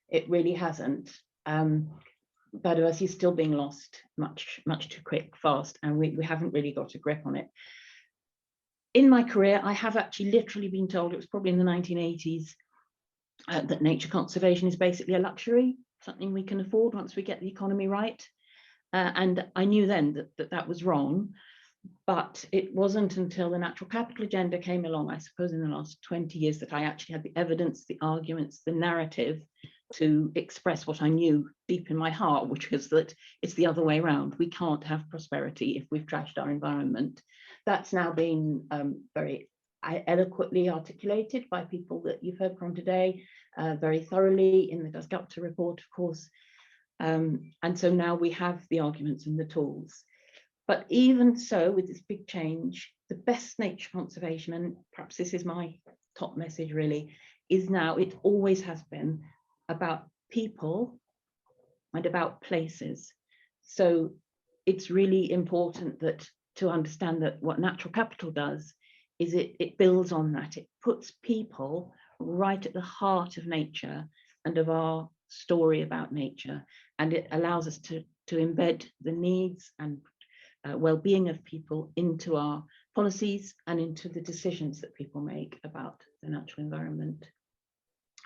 It really hasn't. Biodiversity is still being lost much too quick, fast, and we haven't really got a grip on it. In my career, I have actually literally been told, it was probably in the 1980s, that nature conservation is basically a luxury, something we can afford once we get the economy right. And I knew then that was wrong, but it wasn't until the natural capital agenda came along, I suppose in the last 20 years, that I actually had the evidence, the arguments, the narrative to express what I knew deep in my heart, which is that it's the other way around. We can't have prosperity if we've trashed our environment. That's now been very eloquently articulated by people that you've heard from today, very thoroughly in the Gupta report, of course. And so now we have the arguments and the tools. But even so, with this big change, the best nature conservation, and perhaps this is my top message really, is now, it always has been, about people and about places. So it's really important that to understand that what natural capital does is it builds on that. It puts people right at the heart of nature and of our story about nature, and it allows us to embed the needs and well-being of people into our policies and into the decisions that people make about the natural environment.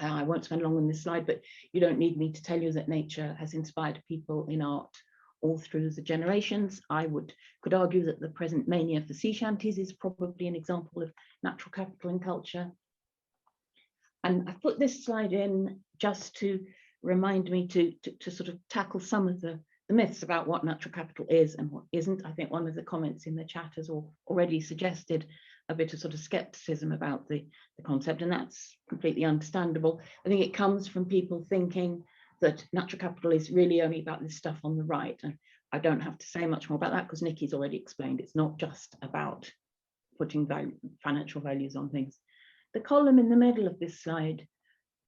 I won't spend long on this slide, but you don't need me to tell you that nature has inspired people in art all through the generations. I could argue that the present mania for sea shanties is probably an example of natural capital in culture. And I've put this slide in just to remind me to sort of tackle some of the myths about what natural capital is and what isn't. I think one of the comments in the chat has already suggested a bit of sort of skepticism about the concept, and that's completely understandable. I think it comes from people thinking that natural capital is really only about this stuff on the right. And I don't have to say much more about that because Nikki's already explained it's not just about putting financial values on things. The column in the middle of this slide,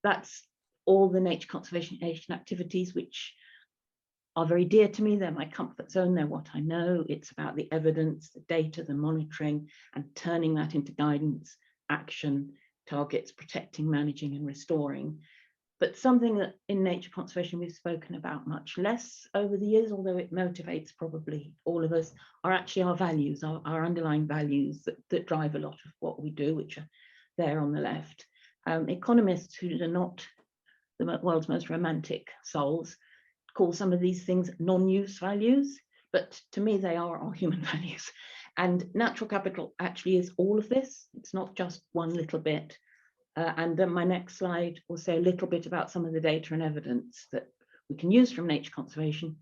that's all the nature conservation activities which are very dear to me. They're my comfort zone, they're what I know. It's about the evidence, the data, the monitoring, and turning that into guidance, action, targets, protecting, managing, and restoring. But something that in nature conservation we've spoken about much less over the years, although it motivates probably all of us, are actually our values, our underlying values that drive a lot of what we do, which are there on the left. Economists who are not the world's most romantic souls call some of these things non-use values, but to me they are our human values. And natural capital actually is all of this. It's not just one little bit. And then my next slide will say a little bit about some of the data and evidence that we can use from nature conservation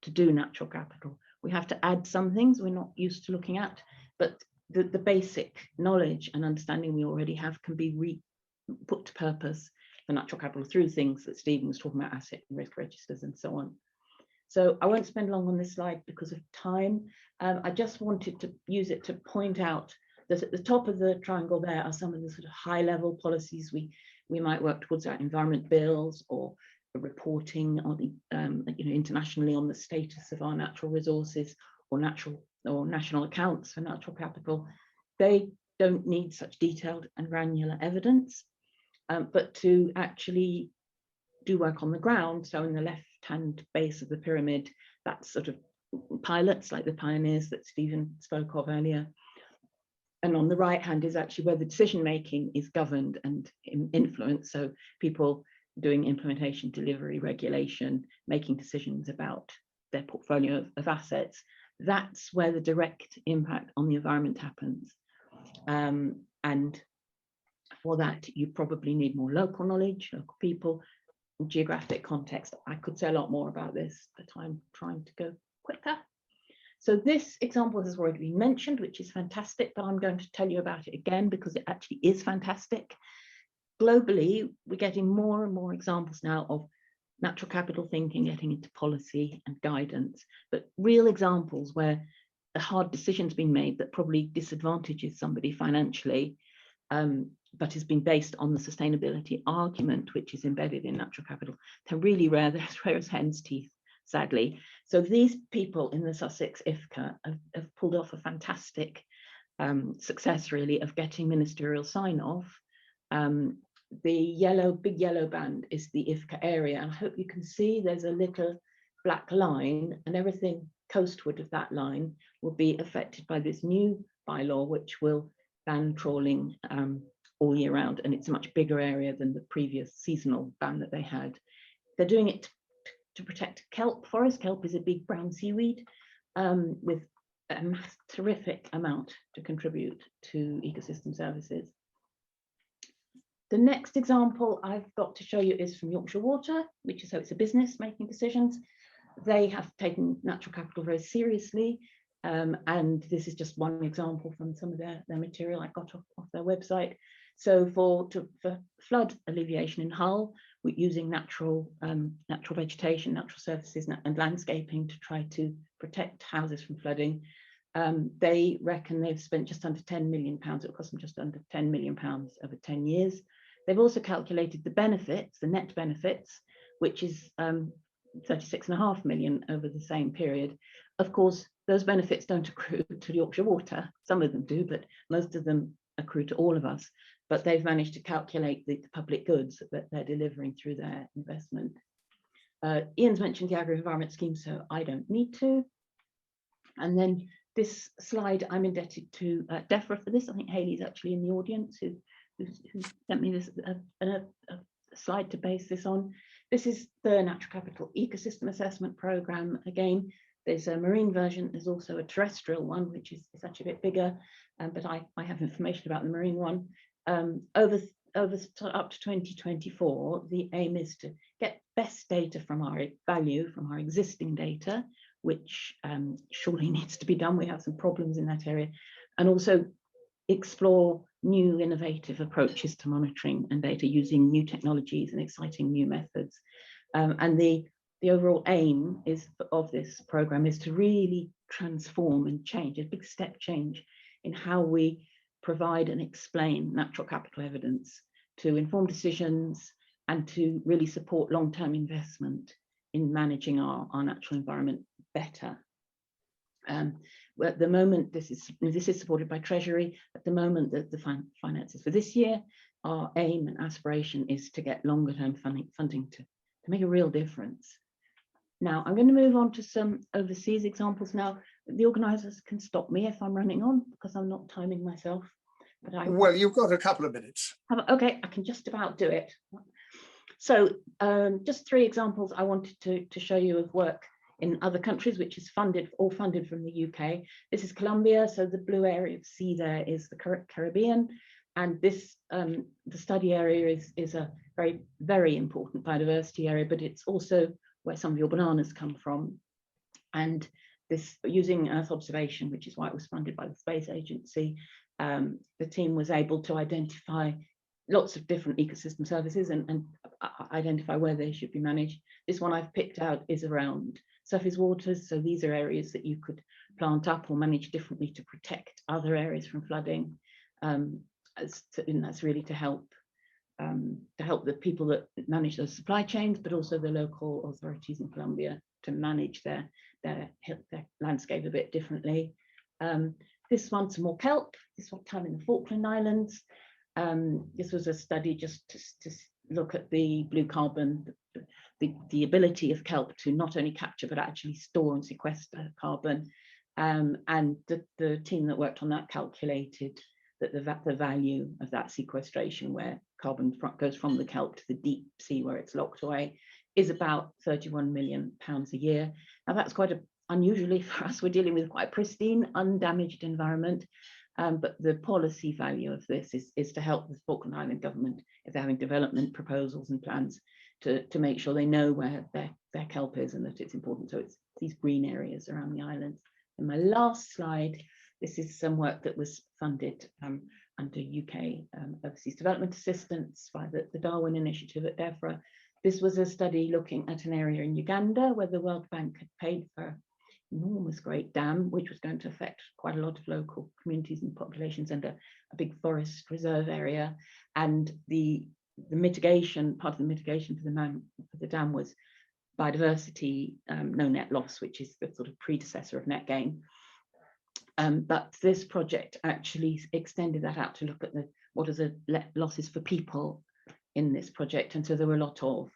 to do natural capital. We have to add some things we're not used to looking at, but the basic knowledge and understanding we already have can be put to purpose for natural capital through things that Stephen was talking about, asset and risk registers and so on. So I won't spend long on this slide because of time. I just wanted to use it to point out that at the top of the triangle there are some of the sort of high level policies we might work towards, our environment bills or the reporting on the internationally on the status of our natural resources or national accounts for natural capital. They don't need such detailed and granular evidence, but to actually do work on the ground. So in the left left-hand base of the pyramid, that's sort of pilots like the pioneers that Stephen spoke of earlier. And on the right hand is actually where the decision making is governed and influenced. So people doing implementation, delivery, regulation, making decisions about their portfolio of assets. That's where the direct impact on the environment happens. And for that, you probably need more local knowledge, local people, geographic context. I could say a lot more about this, but I'm trying to go quicker. So this example has already been mentioned, which is fantastic, but I'm going to tell you about it again because it actually is fantastic. Globally, we're getting more and more examples now of natural capital thinking getting into policy and guidance, but real examples where a hard decision's been made that probably disadvantages somebody financially, but has been based on the sustainability argument, which is embedded in natural capital. They're really rare, they're as rare as hen's teeth, sadly. So these people in the Sussex IFCA have pulled off a fantastic success, really, of getting ministerial sign-off. The big yellow band is the IFCA area. And I hope you can see there's a little black line, and everything coastward of that line will be affected by this new bylaw, which will ban trawling all year round. And it's a much bigger area than the previous seasonal ban that they had. They're doing it to protect kelp. Forest kelp is a big brown seaweed with a terrific amount to contribute to ecosystem services. The next example I've got to show you is from Yorkshire Water, which is how it's a business making decisions. They have taken natural capital very seriously. And this is just one example from some of their material I got off their website. So for flood alleviation in Hull, we're using natural vegetation, natural surfaces and landscaping to try to protect houses from flooding. They reckon they've spent just under £10 million. It cost them just under £10 million over 10 years. They've also calculated the benefits, the net benefits, which is 36.5 million over the same period. Of course, those benefits don't accrue to Yorkshire Water. Some of them do, but most of them accrue to all of us. But they've managed to calculate the public goods that they're delivering through their investment. Ian's mentioned the agri-environment scheme, so I don't need to. And then this slide, I'm indebted to DEFRA for this. I think Hayley's actually in the audience who sent me this a slide to base this on. This is the Natural Capital Ecosystem Assessment Programme. Again, there's a marine version. There's also a terrestrial one, which is actually a bit bigger, but I have information about the marine one. Up to 2024, the aim is to get best data from our existing data, which surely needs to be done. We have some problems in that area, and also explore new innovative approaches to monitoring and data using new technologies and exciting new methods. And the overall aim of this program is to really transform and change, a big step change in how we provide and explain natural capital evidence to inform decisions and to really support long-term investment in managing our natural environment better. At the moment, this is supported by Treasury. At the moment, the finances for this year, our aim and aspiration is to get longer-term funding to make a real difference. Now, I'm going to move on to some overseas examples now. The organisers can stop me if I'm running on because I'm not timing myself. But well, you've got a couple of minutes. Okay, I can just about do it. So just 3 examples I wanted to show you of work in other countries, which is all funded from the UK. This is Colombia, so the blue area of sea there is the Caribbean, and this the study area is a very, very important biodiversity area, but it's also where some of your bananas come from. And this, using Earth observation, which is why it was funded by the Space Agency, the team was able to identify lots of different ecosystem services and identify where they should be managed. This one I've picked out is around surface waters. So these are areas that you could plant up or manage differently to protect other areas from flooding. And that's really to help the people that manage those supply chains, but also the local authorities in Colombia to manage their landscape a bit differently. This one's some more kelp. This one time in the Falkland Islands. This was a study just to look at the blue carbon, the ability of kelp to not only capture but actually store and sequester carbon. And the team that worked on that calculated that the value of that sequestration, where carbon goes from the kelp to the deep sea where it's locked away, is about £31 million a year. Now that's quite unusually for us. We're dealing with quite a pristine, undamaged environment. But the policy value of this is to help the Falkland Island government if they're having development proposals and plans to make sure they know where their kelp is and that it's important. So it's these green areas around the islands. And my last slide, this is some work that was funded under UK Overseas Development Assistance by the Darwin Initiative at DEFRA. This was a study looking at an area in Uganda where the World Bank had paid for enormous great dam, which was going to affect quite a lot of local communities and populations and a big forest reserve area. And the mitigation, part of the mitigation for the dam was biodiversity, no net loss, which is the sort of predecessor of net gain. But this project actually extended that out to look at what are the losses for people in this project. And so there were a lot of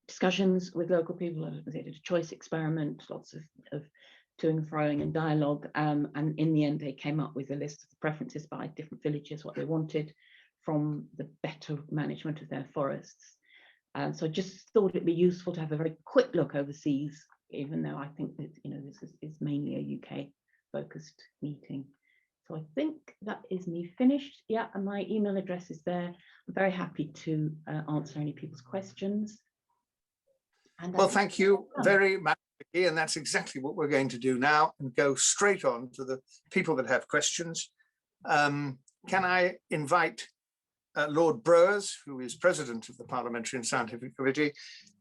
discussions with local people. They did a choice experiment, lots of to and froing and dialogue. And in the end, they came up with a list of the preferences by different villages, what they wanted from the better management of their forests. So I just thought it'd be useful to have a very quick look overseas, even though I think that this is mainly a UK focused meeting. So I think that is me finished. Yeah, and my email address is there. I'm very happy to answer any people's questions. And well, thank you very much, Vicky, and that's exactly what we're going to do now and go straight on to the people that have questions. Can I invite Lord Brewers, who is President of the Parliamentary and Scientific Committee,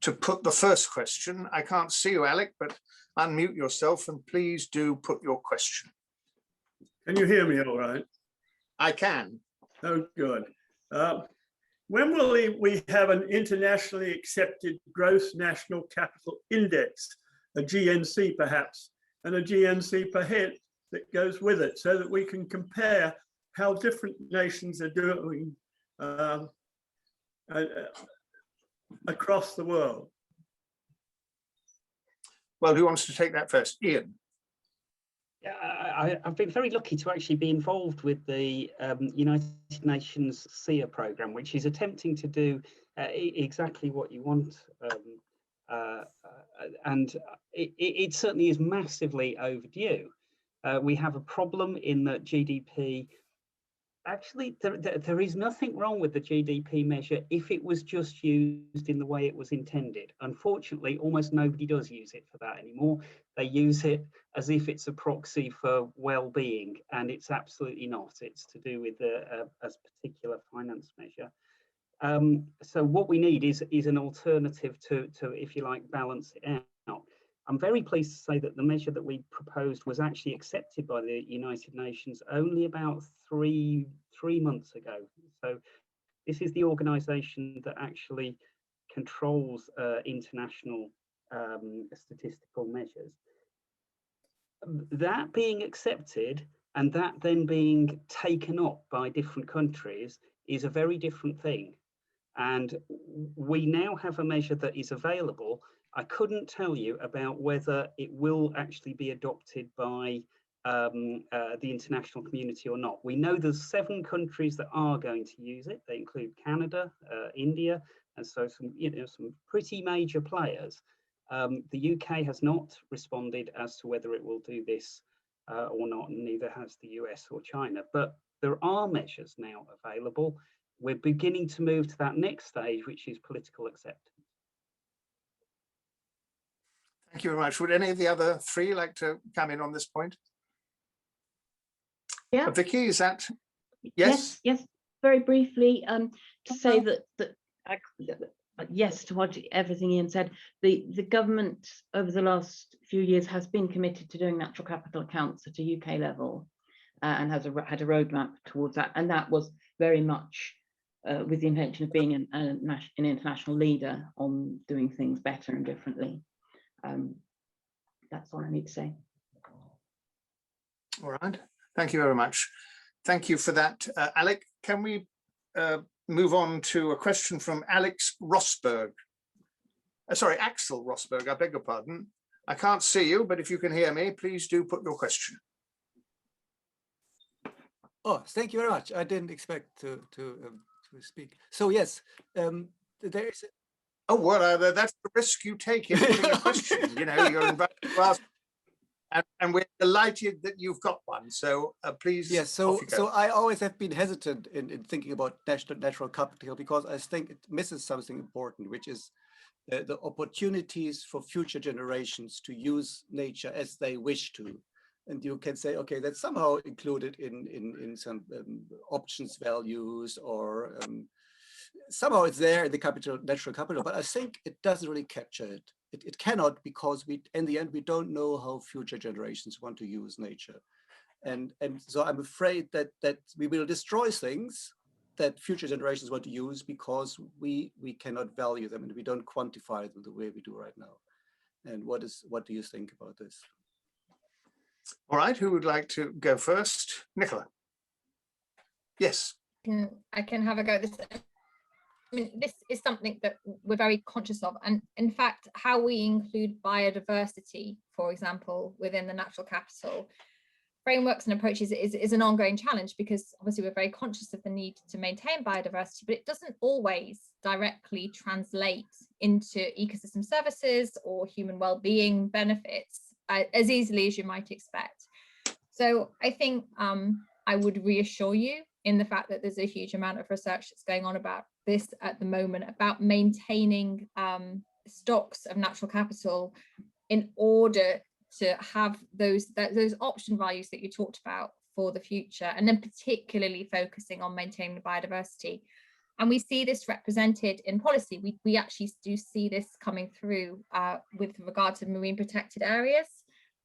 to put the first question. I can't see you, Alec, but unmute yourself and please do put your question. Can you hear me all right? I can. Oh, good. When will we have an internationally accepted gross national capital index, a GNC perhaps, and a GNC per head that goes with it, so that we can compare how different nations are doing across the world? Well, who wants to take that first? Ian. Yeah, I've been very lucky to actually be involved with the United Nations SEA program, which is attempting to do exactly what you want. And it certainly is massively overdue. We have a problem in that GDP. Actually, there is nothing wrong with the GDP measure if it was just used in the way it was intended. Unfortunately, almost nobody does use it for that anymore. They use it as if it's a proxy for well-being, and it's absolutely not. It's to do with a particular finance measure. So what we need is an alternative to, if you like, balance it out. I'm very pleased to say that the measure that we proposed was actually accepted by the United Nations only about three months ago. So this is the organisation that actually controls international statistical measures. That being accepted and that then being taken up by different countries is a very different thing. And we now have a measure that is available. I couldn't tell you about whether it will actually be adopted by the international community or not. We know there's 7 countries that are going to use it. They include Canada, India, and so some pretty major players. The UK has not responded as to whether it will do this or not, and neither has the US or China. But there are measures now available. We're beginning to move to that next stage, which is political acceptance. Thank you very much. Would any of the other 3 like to come in on this point? Yeah. Vicky, is that? Yes. Yes. Very briefly, to say that yes to what everything Ian said. The government over the last few years has been committed to doing natural capital accounts at a UK level, and had a roadmap towards that, and that was very much with the intention of being an international leader on doing things better and differently. That's all I need to say. All right. Thank you very much. Thank you for that, Alec. Can we move on to a question from Alex Rosberg? sorry, Axel Rosberg, I beg your pardon. I can't see you, but if you can hear me, please do put your question. Oh, thank you very much. I didn't expect to speak. So yes, there is. Oh well, that's the risk you take in putting a question. You know, you're invited to ask, and we're delighted that you've got one. So please. Yes. So I always have been hesitant in thinking about natural capital because I think it misses something important, which is the opportunities for future generations to use nature as they wish to. And you can say, okay, that's somehow included in some options values or somehow it's there in the natural capital, but I think it doesn't really capture it. It cannot, because in the end, we don't know how future generations want to use nature. And so I'm afraid that we will destroy things that future generations want to use because we cannot value them and we don't quantify them the way we do right now. And what do you think about this? All right, who would like to go first? Nicola. Yes. I can have a go at this. I mean, this is something that we're very conscious of. And in fact, how we include biodiversity, for example, within the natural capital frameworks and approaches is an ongoing challenge, because obviously we're very conscious of the need to maintain biodiversity, but it doesn't always directly translate into ecosystem services or human well-being benefits as easily as you might expect. So I think I would reassure you in the fact that there's a huge amount of research that's going on about this at the moment, about maintaining stocks of natural capital in order to have those option values that you talked about for the future, and then particularly focusing on maintaining biodiversity. And we see this represented in policy. We actually do see this coming through with regard to marine protected areas,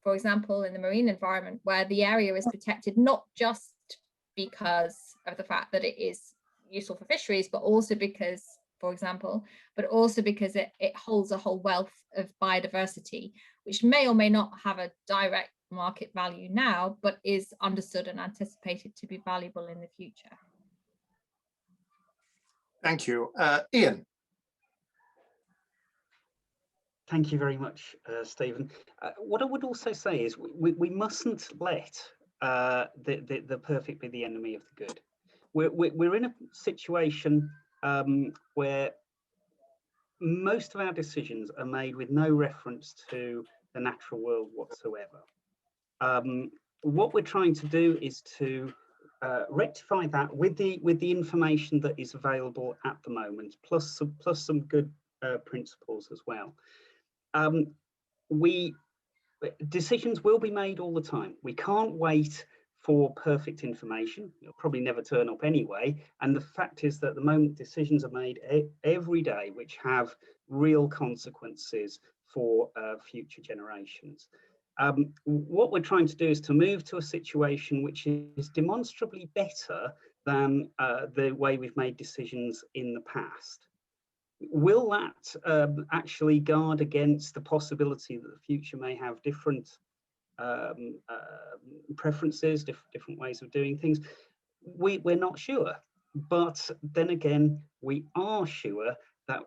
for example, in the marine environment, where the area is protected not just because of the fact that it is useful for fisheries, but also because, for example, but also because it holds a whole wealth of biodiversity, which may or may not have a direct market value now, but is understood and anticipated to be valuable in the future. Thank you. Ian. Thank you very much, Stephen. What I would also say is we mustn't let the perfect be the enemy of the good. We're in a situation where most of our decisions are made with no reference to the natural world whatsoever. What we're trying to do is to rectify that with the information that is available at the moment, plus some good principles as well. Decisions will be made all the time. We can't wait for perfect information. It'll probably never turn up anyway. And the fact is that at the moment decisions are made every day which have real consequences for future generations. What we're trying to do is to move to a situation which is demonstrably better than the way we've made decisions in the past. Will that actually guard against the possibility that the future may have different preferences, different ways of doing things? We're not sure, but then again, we are sure that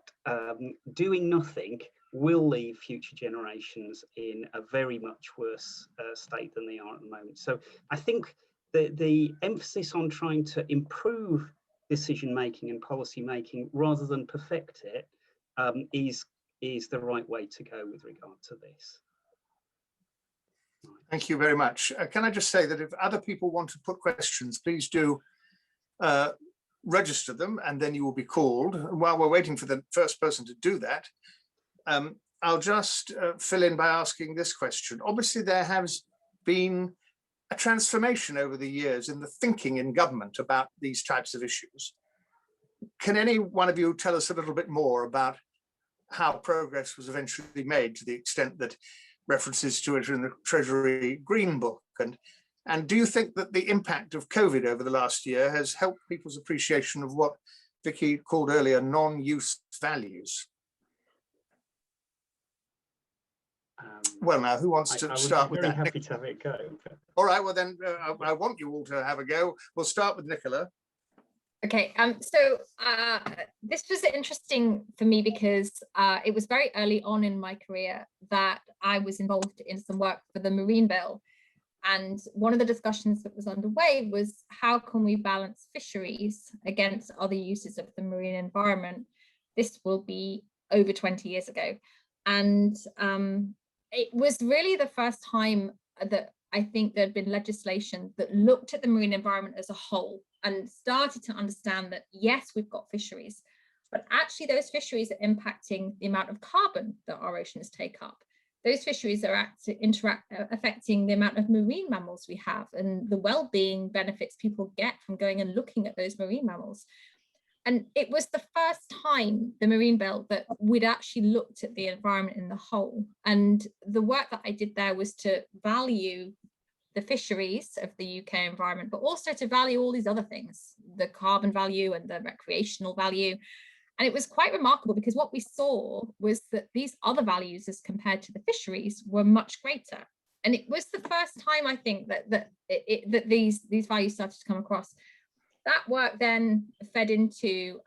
doing nothing will leave future generations in a very much worse state than they are at the moment. So I think the emphasis on trying to improve decision making and policy making rather than perfect it is the right way to go with regard to this. Thank you very much. Can I just say that if other people want to put questions, please do register them, and then you will be called. While we're waiting for the first person to do that, I'll just fill in by asking this question. Obviously, there has been a transformation over the years in the thinking in government about these types of issues. Can any one of you tell us a little bit more about how progress was eventually made, to the extent that references to it in the Treasury Green Book? And do you think that the impact of COVID over the last year has helped people's appreciation of what Vicky called earlier non-use values? Well, now, who wants to start with that? I'm very happy to have it go. All right, well then, I want you all to have a go. We'll start with Nicola. Okay, this was interesting for me because it was very early on in my career that I was involved in some work for the Marine Bill. And one of the discussions that was underway was how can we balance fisheries against other uses of the marine environment? This will be over 20 years ago. And it was really the first time that I think there had been legislation that looked at the marine environment as a whole and started to understand that, yes, we've got fisheries, but actually those fisheries are impacting the amount of carbon that our oceans take up. Those fisheries are affecting the amount of marine mammals we have and the well-being benefits people get from going and looking at those marine mammals. And it was the first time, the Marine Bill, that we'd actually looked at the environment in the whole. And the work that I did there was to value the fisheries of the UK environment, but also to value all these other things, the carbon value and the recreational value. And it was quite remarkable because what we saw was that these other values as compared to the fisheries were much greater. And it was the first time, I think, that these values started to come across. That work then fed into,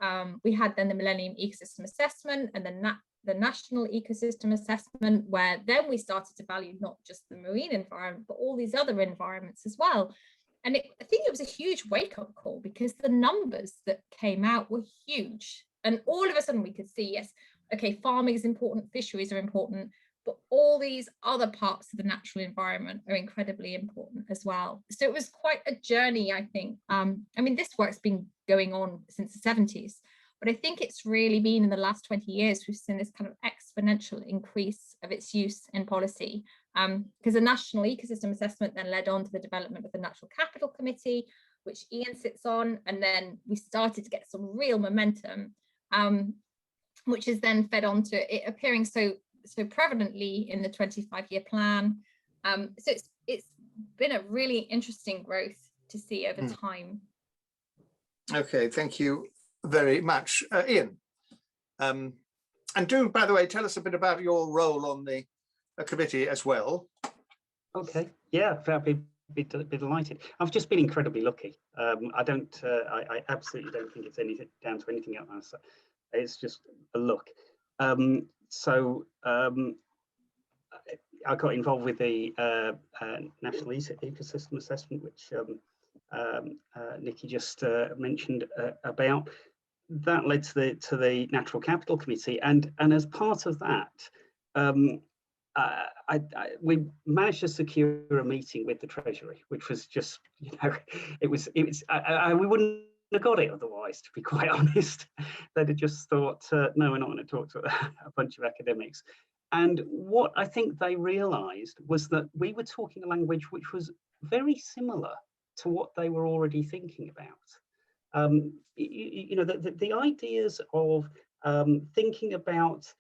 we had then the Millennium Ecosystem Assessment and the National Ecosystem Assessment, where then we started to value not just the marine environment, but all these other environments as well. And I think it was a huge wake-up call because the numbers that came out were huge. And all of a sudden we could see, yes, okay, farming is important, fisheries are important, but all these other parts of the natural environment are incredibly important as well. So it was quite a journey, I think. I mean, this work's been going on since the 70s, but I think it's really been in the last 20 years, we've seen this kind of exponential increase of its use in policy. Because the National Ecosystem Assessment then led on to the development of the Natural Capital Committee, which Ian sits on, and then we started to get some real momentum, which is then fed on to it appearing so prevalently in the 25-year plan. So it's been a really interesting growth to see over time. Okay, thank you very much. Ian, and do, by the way, tell us a bit about your role on the committee as well. Okay, yeah, I'd be delighted. I've just been incredibly lucky. I absolutely don't think it's anything down to anything else. It's just a luck. I got involved with the National Ecosystem Assessment, which Nikki just mentioned about. That led to the Natural Capital Committee, and as part of that, we managed to secure a meeting with the Treasury, which was just, you know, we wouldn't have got it otherwise, to be quite honest. They'd have just thought, no, we're not going to talk to a bunch of academics. And what I think they realised was that we were talking a language which was very similar to what they were already thinking about. You know, the ideas of thinking about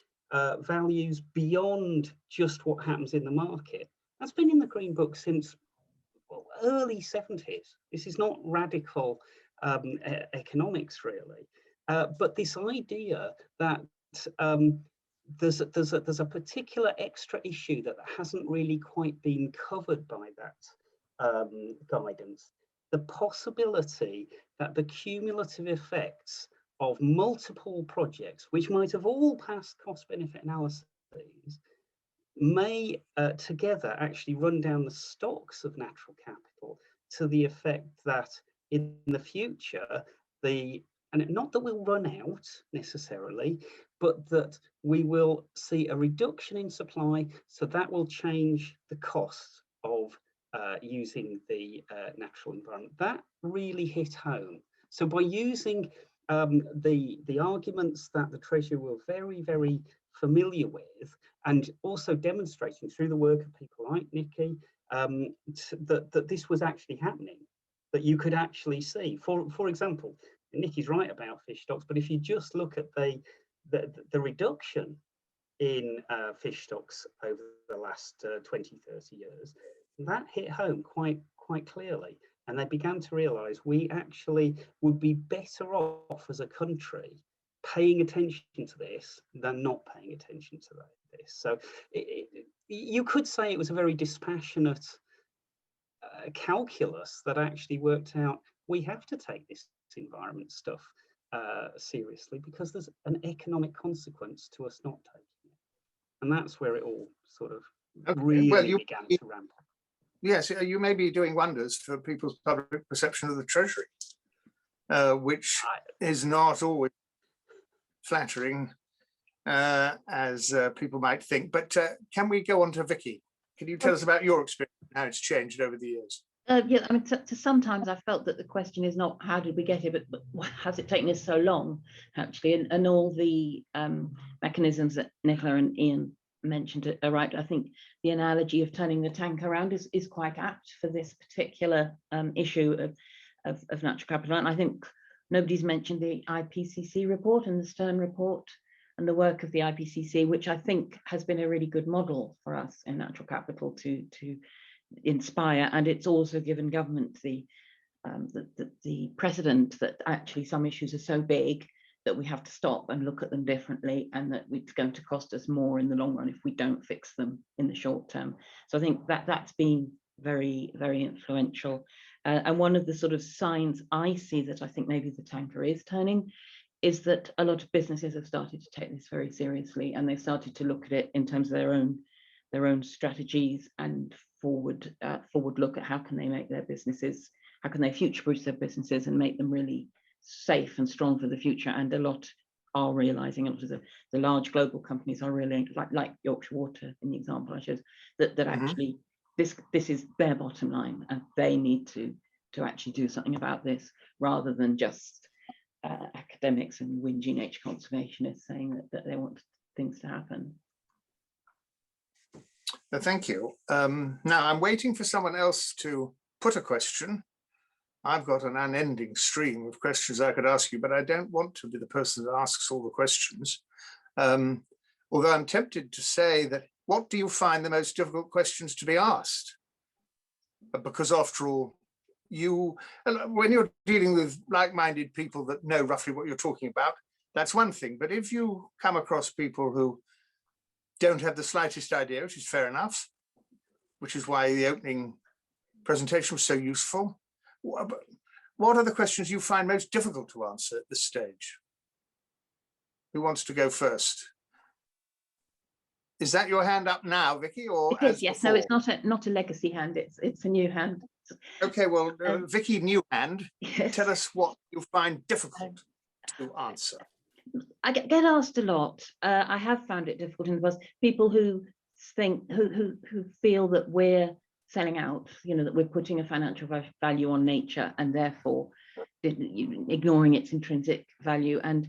values beyond just what happens in the market, that's been in the Green Book since early 70s. This is not radical economics, really, but this idea that there's a particular extra issue that hasn't really quite been covered by that guidance. The possibility that the cumulative effects of multiple projects, which might have all passed cost-benefit analyses, may together actually run down the stocks of natural capital to the effect that in the future, and not that we'll run out necessarily, but that we will see a reduction in supply, so that will change the cost of using the natural environment. That really hit home. So by using the arguments that the Treasury were very, very familiar with, and also demonstrating through the work of people like Nikki, that this was actually happening, that you could actually see. For example, Nikki's right about fish stocks, but if you just look at the reduction in fish stocks over the last 20, 30 years, that hit home quite clearly. And they began to realise we actually would be better off as a country paying attention to this than not paying attention to this. So you could say it was a very dispassionate calculus that actually worked out we have to take this environment stuff seriously, because there's an economic consequence to us not taking it. And that's where it all sort of really began to ramp up. Yes, you may be doing wonders for people's public perception of the Treasury, which is not always flattering, as people might think. But can we go on to Vicky? Can you tell us about your experience and how it's changed over the years? Yeah, I mean, to sometimes I felt that the question is not how did we get here, but has it taken us so long, actually, and all the mechanisms that Nicola and Ian mentioned are right. I think the analogy of turning the tank around is quite apt for this particular issue of natural capital. And I think nobody's mentioned the IPCC report and the Stern report and the work of the IPCC, which I think has been a really good model for us in natural capital to inspire, and it's also given government the precedent that actually some issues are so big that we have to stop and look at them differently, and that it's going to cost us more in the long run if we don't fix them in the short term. So I think that's been very, very influential. And one of the sort of signs I see that I think maybe the tanker is turning is that a lot of businesses have started to take this very seriously, and they've started to look at it in terms of their own strategies and forward look at how can they make their businesses, how can they future-proof their businesses and make them really safe and strong for the future. And a lot are realizing, a lot of the large global companies are really, like Yorkshire Water in the example I showed, that actually this is their bottom line, and they need to actually do something about this, rather than just academics and whingy nature conservationists saying that they want things to happen. Thank you. Now I'm waiting for someone else to put a question. I've got an unending stream of questions I could ask you, but I don't want to be the person that asks all the questions. Although I'm tempted to say that, what do you find the most difficult questions to be asked? Because after all, when you're dealing with like-minded people that know roughly what you're talking about, that's one thing. But if you come across people who don't have the slightest idea, which is fair enough, which is why the opening presentation was so useful, what are the questions you find most difficult to answer at this stage? Who wants to go first? Is that your hand up now, Vicky? Or it is, yes. Before? No, it's not a legacy hand. It's a new hand. Okay, well, Vicky, new hand. Yes. Tell us what you find difficult to answer. I get asked a lot. I have found it difficult in the past. People who think, who feel that we're selling out, that we're putting a financial value on nature and therefore ignoring its intrinsic value. And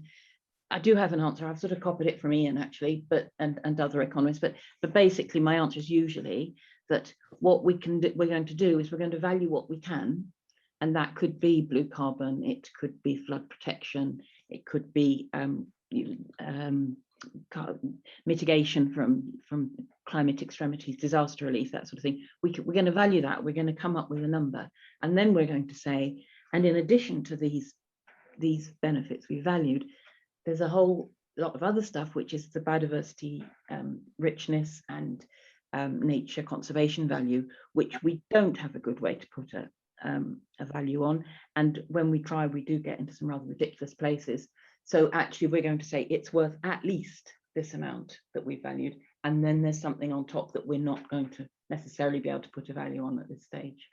I do have an answer. I've sort of copied it from Ian actually, and other economists. But basically, my answer is usually that what we're going to do is we're going to value what we can, and that could be blue carbon, it could be flood protection, it could be mitigation from climate extremities, disaster relief, that sort of thing. We're going to value that. We're going to come up with a number, and then we're going to say, and in addition to these benefits we valued, there's a whole lot of other stuff, which is the biodiversity richness and nature conservation value, which we don't have a good way to put a value on. And when we try, we do get into some rather ridiculous places. So actually, we're going to say it's worth at least this amount that we valued. And then there's something on top that we're not going to necessarily be able to put a value on at this stage.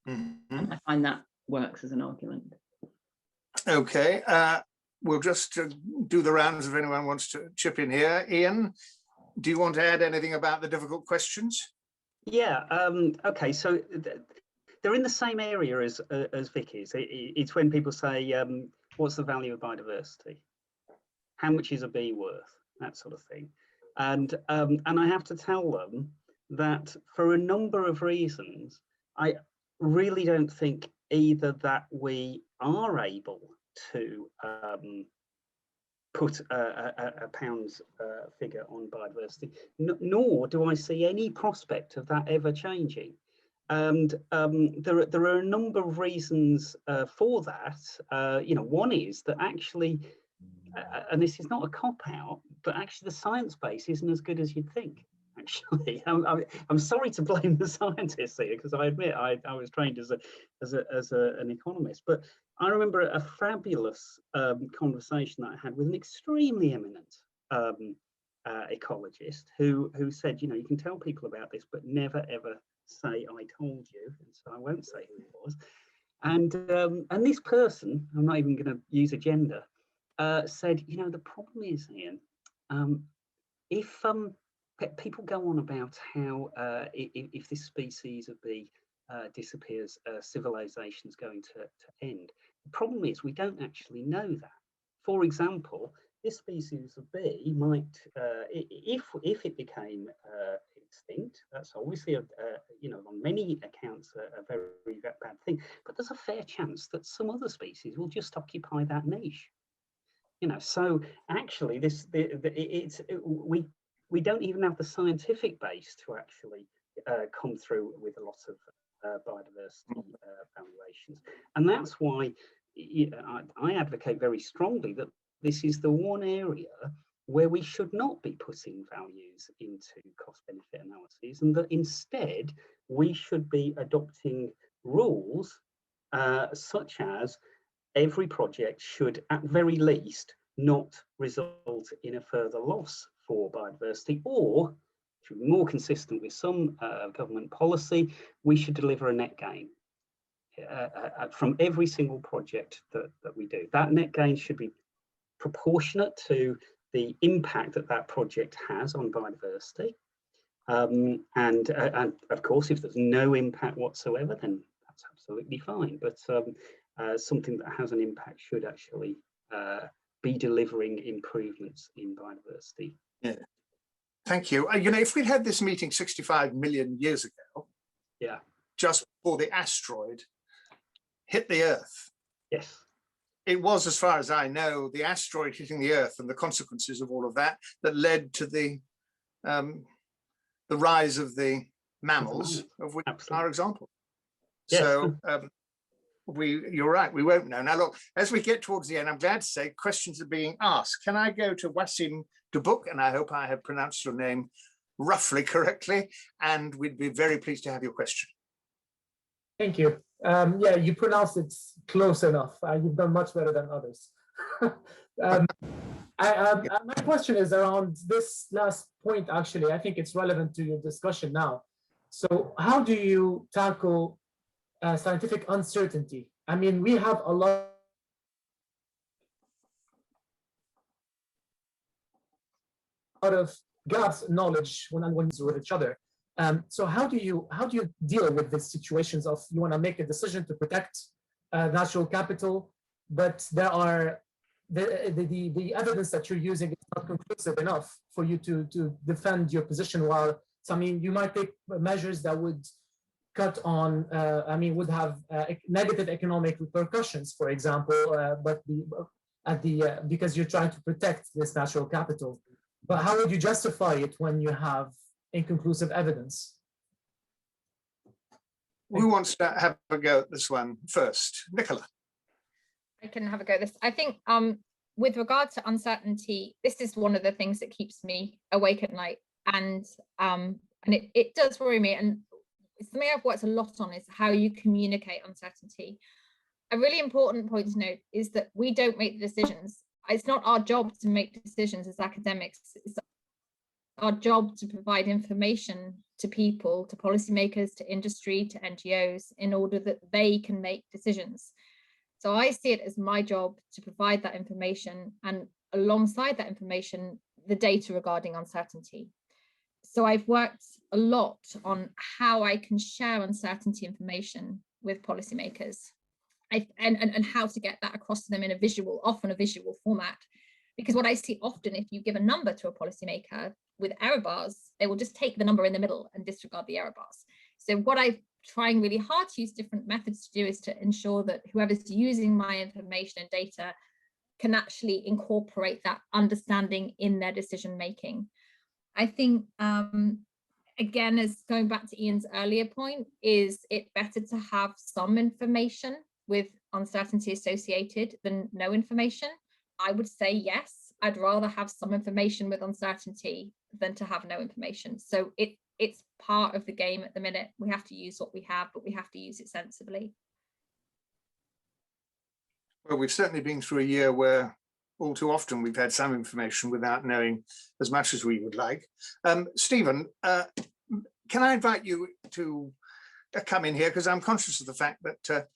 Mm-hmm. And I find that works as an argument. Okay. We'll just do the rounds if anyone wants to chip in here. Ian, do you want to add anything about the difficult questions? Yeah, okay, so they're in the same area as Vicky's. It's when people say, what's the value of biodiversity? How much is a bee worth? That sort of thing. And I have to tell them that for a number of reasons, I really don't think either that we are able to put a pounds figure on biodiversity, nor do I see any prospect of that ever changing. And there are a number of reasons for that. One is that actually, and this is not a cop-out, but actually the science base isn't as good as you'd think. Actually, I'm sorry to blame the scientists here, because I admit I was trained as an economist, but I remember a fabulous conversation that I had with an extremely eminent ecologist who said, you know, you can tell people about this, but never ever say I told you. And so I won't say who it was. And this person, I'm not even going to use a gender, said, you know, the problem is, Ian, if people go on about how if this species of bee disappears, civilization's going to end. The problem is we don't actually know that. For example, this species of bee might, if it became extinct, that's obviously you know, on many accounts a very bad thing. But there's a fair chance that some other species will just occupy that niche. You know, so actually, we don't even have the scientific base to actually come through with a lot of biodiversity valuations, and that's why I advocate very strongly that this is the one area where we should not be putting values into cost-benefit analyses, and that instead we should be adopting rules such as every project should, at very least, not result in a further loss for biodiversity, or to be more consistent with some government policy, we should deliver a net gain from every single project that we do. That net gain should be proportionate to the impact that project has on biodiversity. And of course, if there's no impact whatsoever, then that's absolutely fine. But something that has an impact should actually be delivering improvements in biodiversity. Yeah. Thank you. You know, if we'd had this meeting 65 million years ago, yeah, just before the asteroid hit the Earth, yes, it was, as far as I know, the asteroid hitting the Earth and the consequences of all of that that led to the rise of the mammals, of which absolutely. are example. Yes. So you're right, we won't know. Now look, as we get towards the end, I'm glad to say questions are being asked. Can I go to Wasim Dubuk, and I hope I have pronounced your name roughly correctly, and we'd be very pleased to have your question. Thank you. Yeah, you pronounced it close enough. You've done much better than others. My question is around this last point, actually. I think it's relevant to your discussion now. So how do you tackle scientific uncertainty? I mean, we have a lot of gaps in knowledge when one's with each other. So how do you deal with these situations of you want to make a decision to protect natural capital, but there are the evidence that you're using is not conclusive enough for you to defend your position? While, so, I mean, you might take measures that would cut on, would have negative economic repercussions, for example, but because you're trying to protect this natural capital. But how would you justify it when you have inconclusive evidence? Who wants to have a go at this one first? Nicola. I can have a go at this. I think with regard to uncertainty, this is one of the things that keeps me awake at night, and it does worry me. And it's something I've worked a lot on, is how you communicate uncertainty. A really important point to note is that we don't make the decisions. It's not our job to make decisions as academics. It's our job to provide information to people, to policymakers, to industry, to NGOs, in order that they can make decisions. So I see it as my job to provide that information, and alongside that information, the data regarding uncertainty. So I've worked a lot on how I can share uncertainty information with policymakers, and how to get that across to them in a visual, often a visual format. Because what I see often, if you give a number to a policymaker with error bars, they will just take the number in the middle and disregard the error bars. So what I'm trying really hard to use different methods to do is to ensure that whoever's using my information and data can actually incorporate that understanding in their decision making. I think, again, as going back to Ian's earlier point, is it better to have some information with uncertainty associated than no information? I would say yes. I'd rather have some information with uncertainty than to have no information. So it's part of the game at the minute. We have to use what we have, but we have to use it sensibly. Well, we've certainly been through a year where all too often we've had some information without knowing as much as we would like. Stephen, can I invite you to come in here, because I'm conscious of the fact that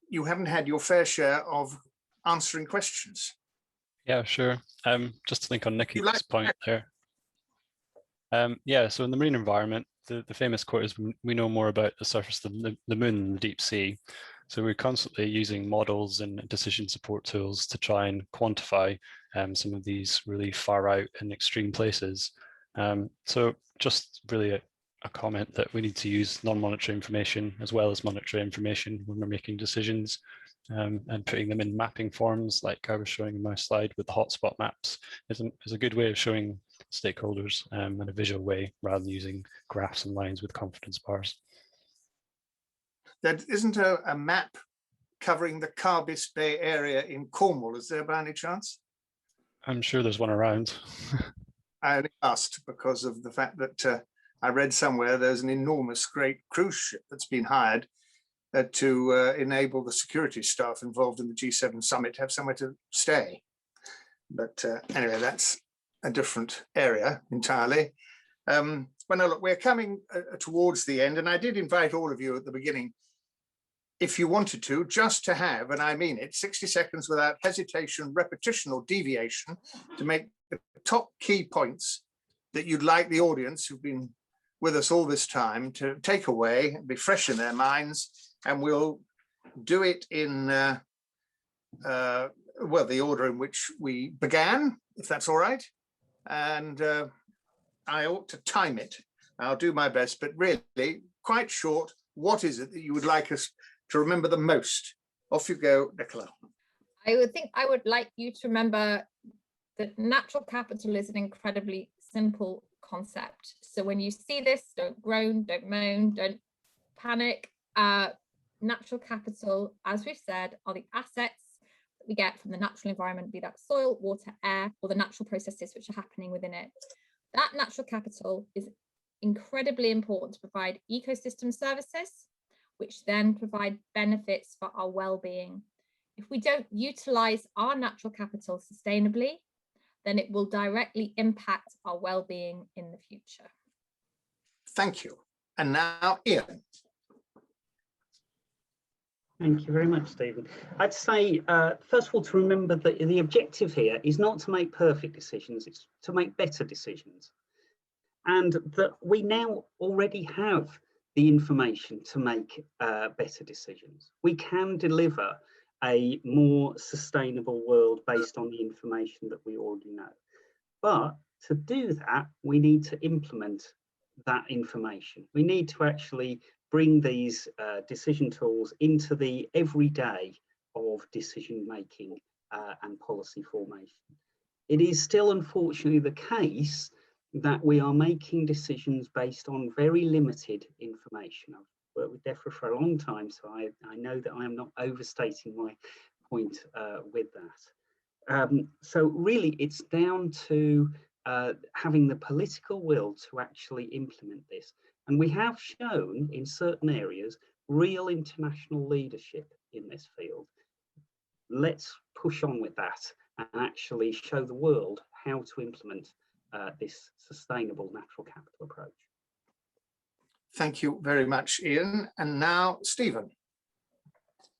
you haven't had your fair share of answering questions. Yeah, sure. Just to think on Nikki's point there. Yeah, so in the marine environment, the famous quote is, we know more about the surface of the moon than the deep sea. So we're constantly using models and decision support tools to try and quantify some of these really far out and extreme places. So just really a comment that we need to use non-monetary information as well as monetary information when we're making decisions, and putting them in mapping forms like I was showing in my slide with the hotspot maps is a good way of showing stakeholders in a visual way rather than using graphs and lines with confidence bars. There isn't a map covering the Carbis Bay area in Cornwall, is there by any chance? I'm sure there's one around. I only asked because of the fact that I read somewhere there's an enormous great cruise ship that's been hired to enable the security staff involved in the G7 summit to have somewhere to stay. But anyway, that's a different area entirely. Well, now look, we're coming towards the end, and I did invite all of you at the beginning, if you wanted to, just to have, and I mean it, 60 seconds without hesitation, repetition, or deviation to make the top key points that you'd like the audience who've been with us all this time to take away and be fresh in their minds. And we'll do it in, well, the order in which we began, if that's all right. And I ought to time it. I'll do my best, but really quite short. What is it that you would like us to remember the most? Off you go, Nicola. I would like you to remember that natural capital is an incredibly simple concept. So when you see this, don't groan, don't moan, don't panic. Natural capital, as we've said, are the assets that we get from the natural environment, be that soil, water, air, or the natural processes which are happening within it. That natural capital is incredibly important to provide ecosystem services, which then provide benefits for our well-being. If we don't utilize our natural capital sustainably, then it will directly impact our well-being in the future. Thank you. And now, Ian. Thank you very much, Stephen. I'd say, first of all, to remember that the objective here is not to make perfect decisions, it's to make better decisions. And that we now already have the information to make better decisions. We can deliver a more sustainable world based on the information that we already know. But to do that, we need to implement that information. We need to actually bring these decision tools into the everyday of decision making and policy formation. It is still unfortunately the case that we are making decisions based on very limited information. I've worked with DEFRA for a long time, so I know that I am not overstating my point with that. So really it's down to having the political will to actually implement this. And we have shown in certain areas real international leadership in this field. Let's push on with that and actually show the world how to implement this sustainable natural capital approach. Thank you very much, Ian. And now, Stephen.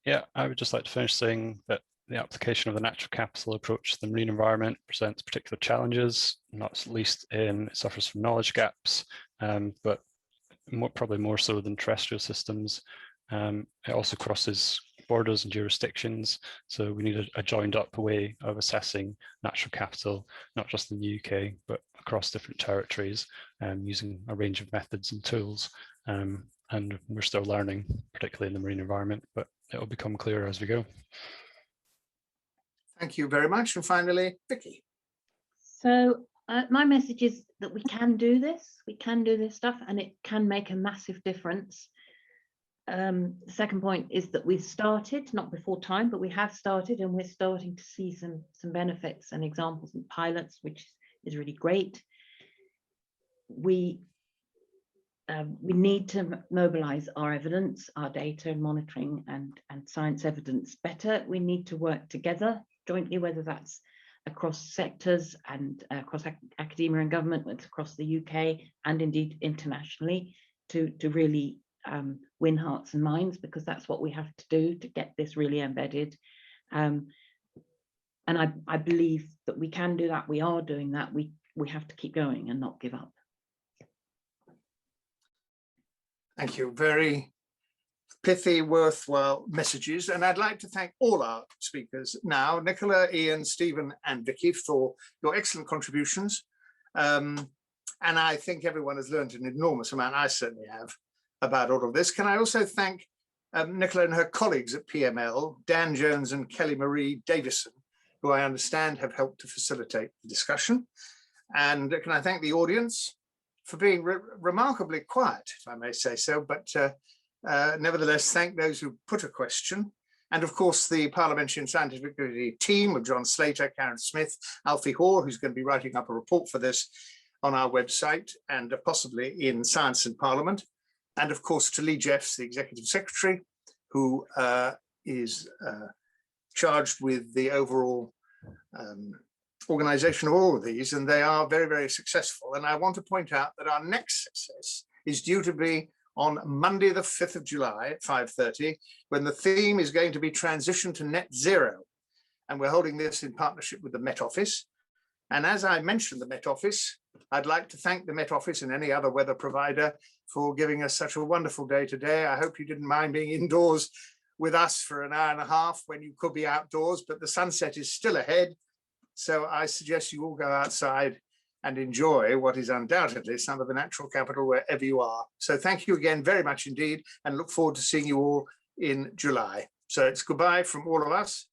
Yeah, I would just like to finish saying that the application of the natural capital approach to the marine environment presents particular challenges, not least in it suffers from knowledge gaps, but probably more so than terrestrial systems. It also crosses borders and jurisdictions, so we need a joined up way of assessing natural capital, not just in the UK, but across different territories, using a range of methods and tools. And we're still learning, particularly in the marine environment, but it will become clearer as we go. Thank you very much. And finally, Vicky. So my message is that we can do this stuff, and it can make a massive difference. The second point is that we've started, not before time, but we have started, and we're starting to see some benefits and examples and pilots, which is really great. We we need to mobilise our evidence, our data and monitoring and science evidence better. We need to work together jointly, whether that's across sectors and across academia and government, whether it's across the UK and indeed internationally, to really win hearts and minds, because that's what we have to do to get this really embedded. And I believe that we can do that. We are doing that. We have to keep going and not give up. Thank you. Very pithy, worthwhile messages. And I'd like to thank all our speakers now, Nicola, Ian, Stephen, and Vicky, for your excellent contributions. And I think everyone has learned an enormous amount, I certainly have, about all of this. Can I also thank Nicola and her colleagues at PML, Dan Jones and Kelly Marie Davison, who I understand have helped to facilitate the discussion. And can I thank the audience for being remarkably quiet, if I may say so, but nevertheless, thank those who put a question. And of course, the Parliamentary and Scientific Committee team of John Slater, Karen Smith, Alfie Hoare, who's going to be writing up a report for this on our website and possibly in Science and Parliament. And of course, to Lee Jeffs, the Executive Secretary, who is charged with the overall organisation of all of these, and they are very, very successful. And I want to point out that our next success is due to be on Monday, the 5th of July at 5:30, when the theme is going to be transition to net zero. And we're holding this in partnership with the Met Office. And as I mentioned the Met Office, I'd like to thank the Met Office and any other weather provider for giving us such a wonderful day today. I hope you didn't mind being indoors with us for an hour and a half when you could be outdoors, but the sunset is still ahead. So I suggest you all go outside and enjoy what is undoubtedly some of the natural capital wherever you are. So thank you again very much indeed, and look forward to seeing you all in July. So it's goodbye from all of us.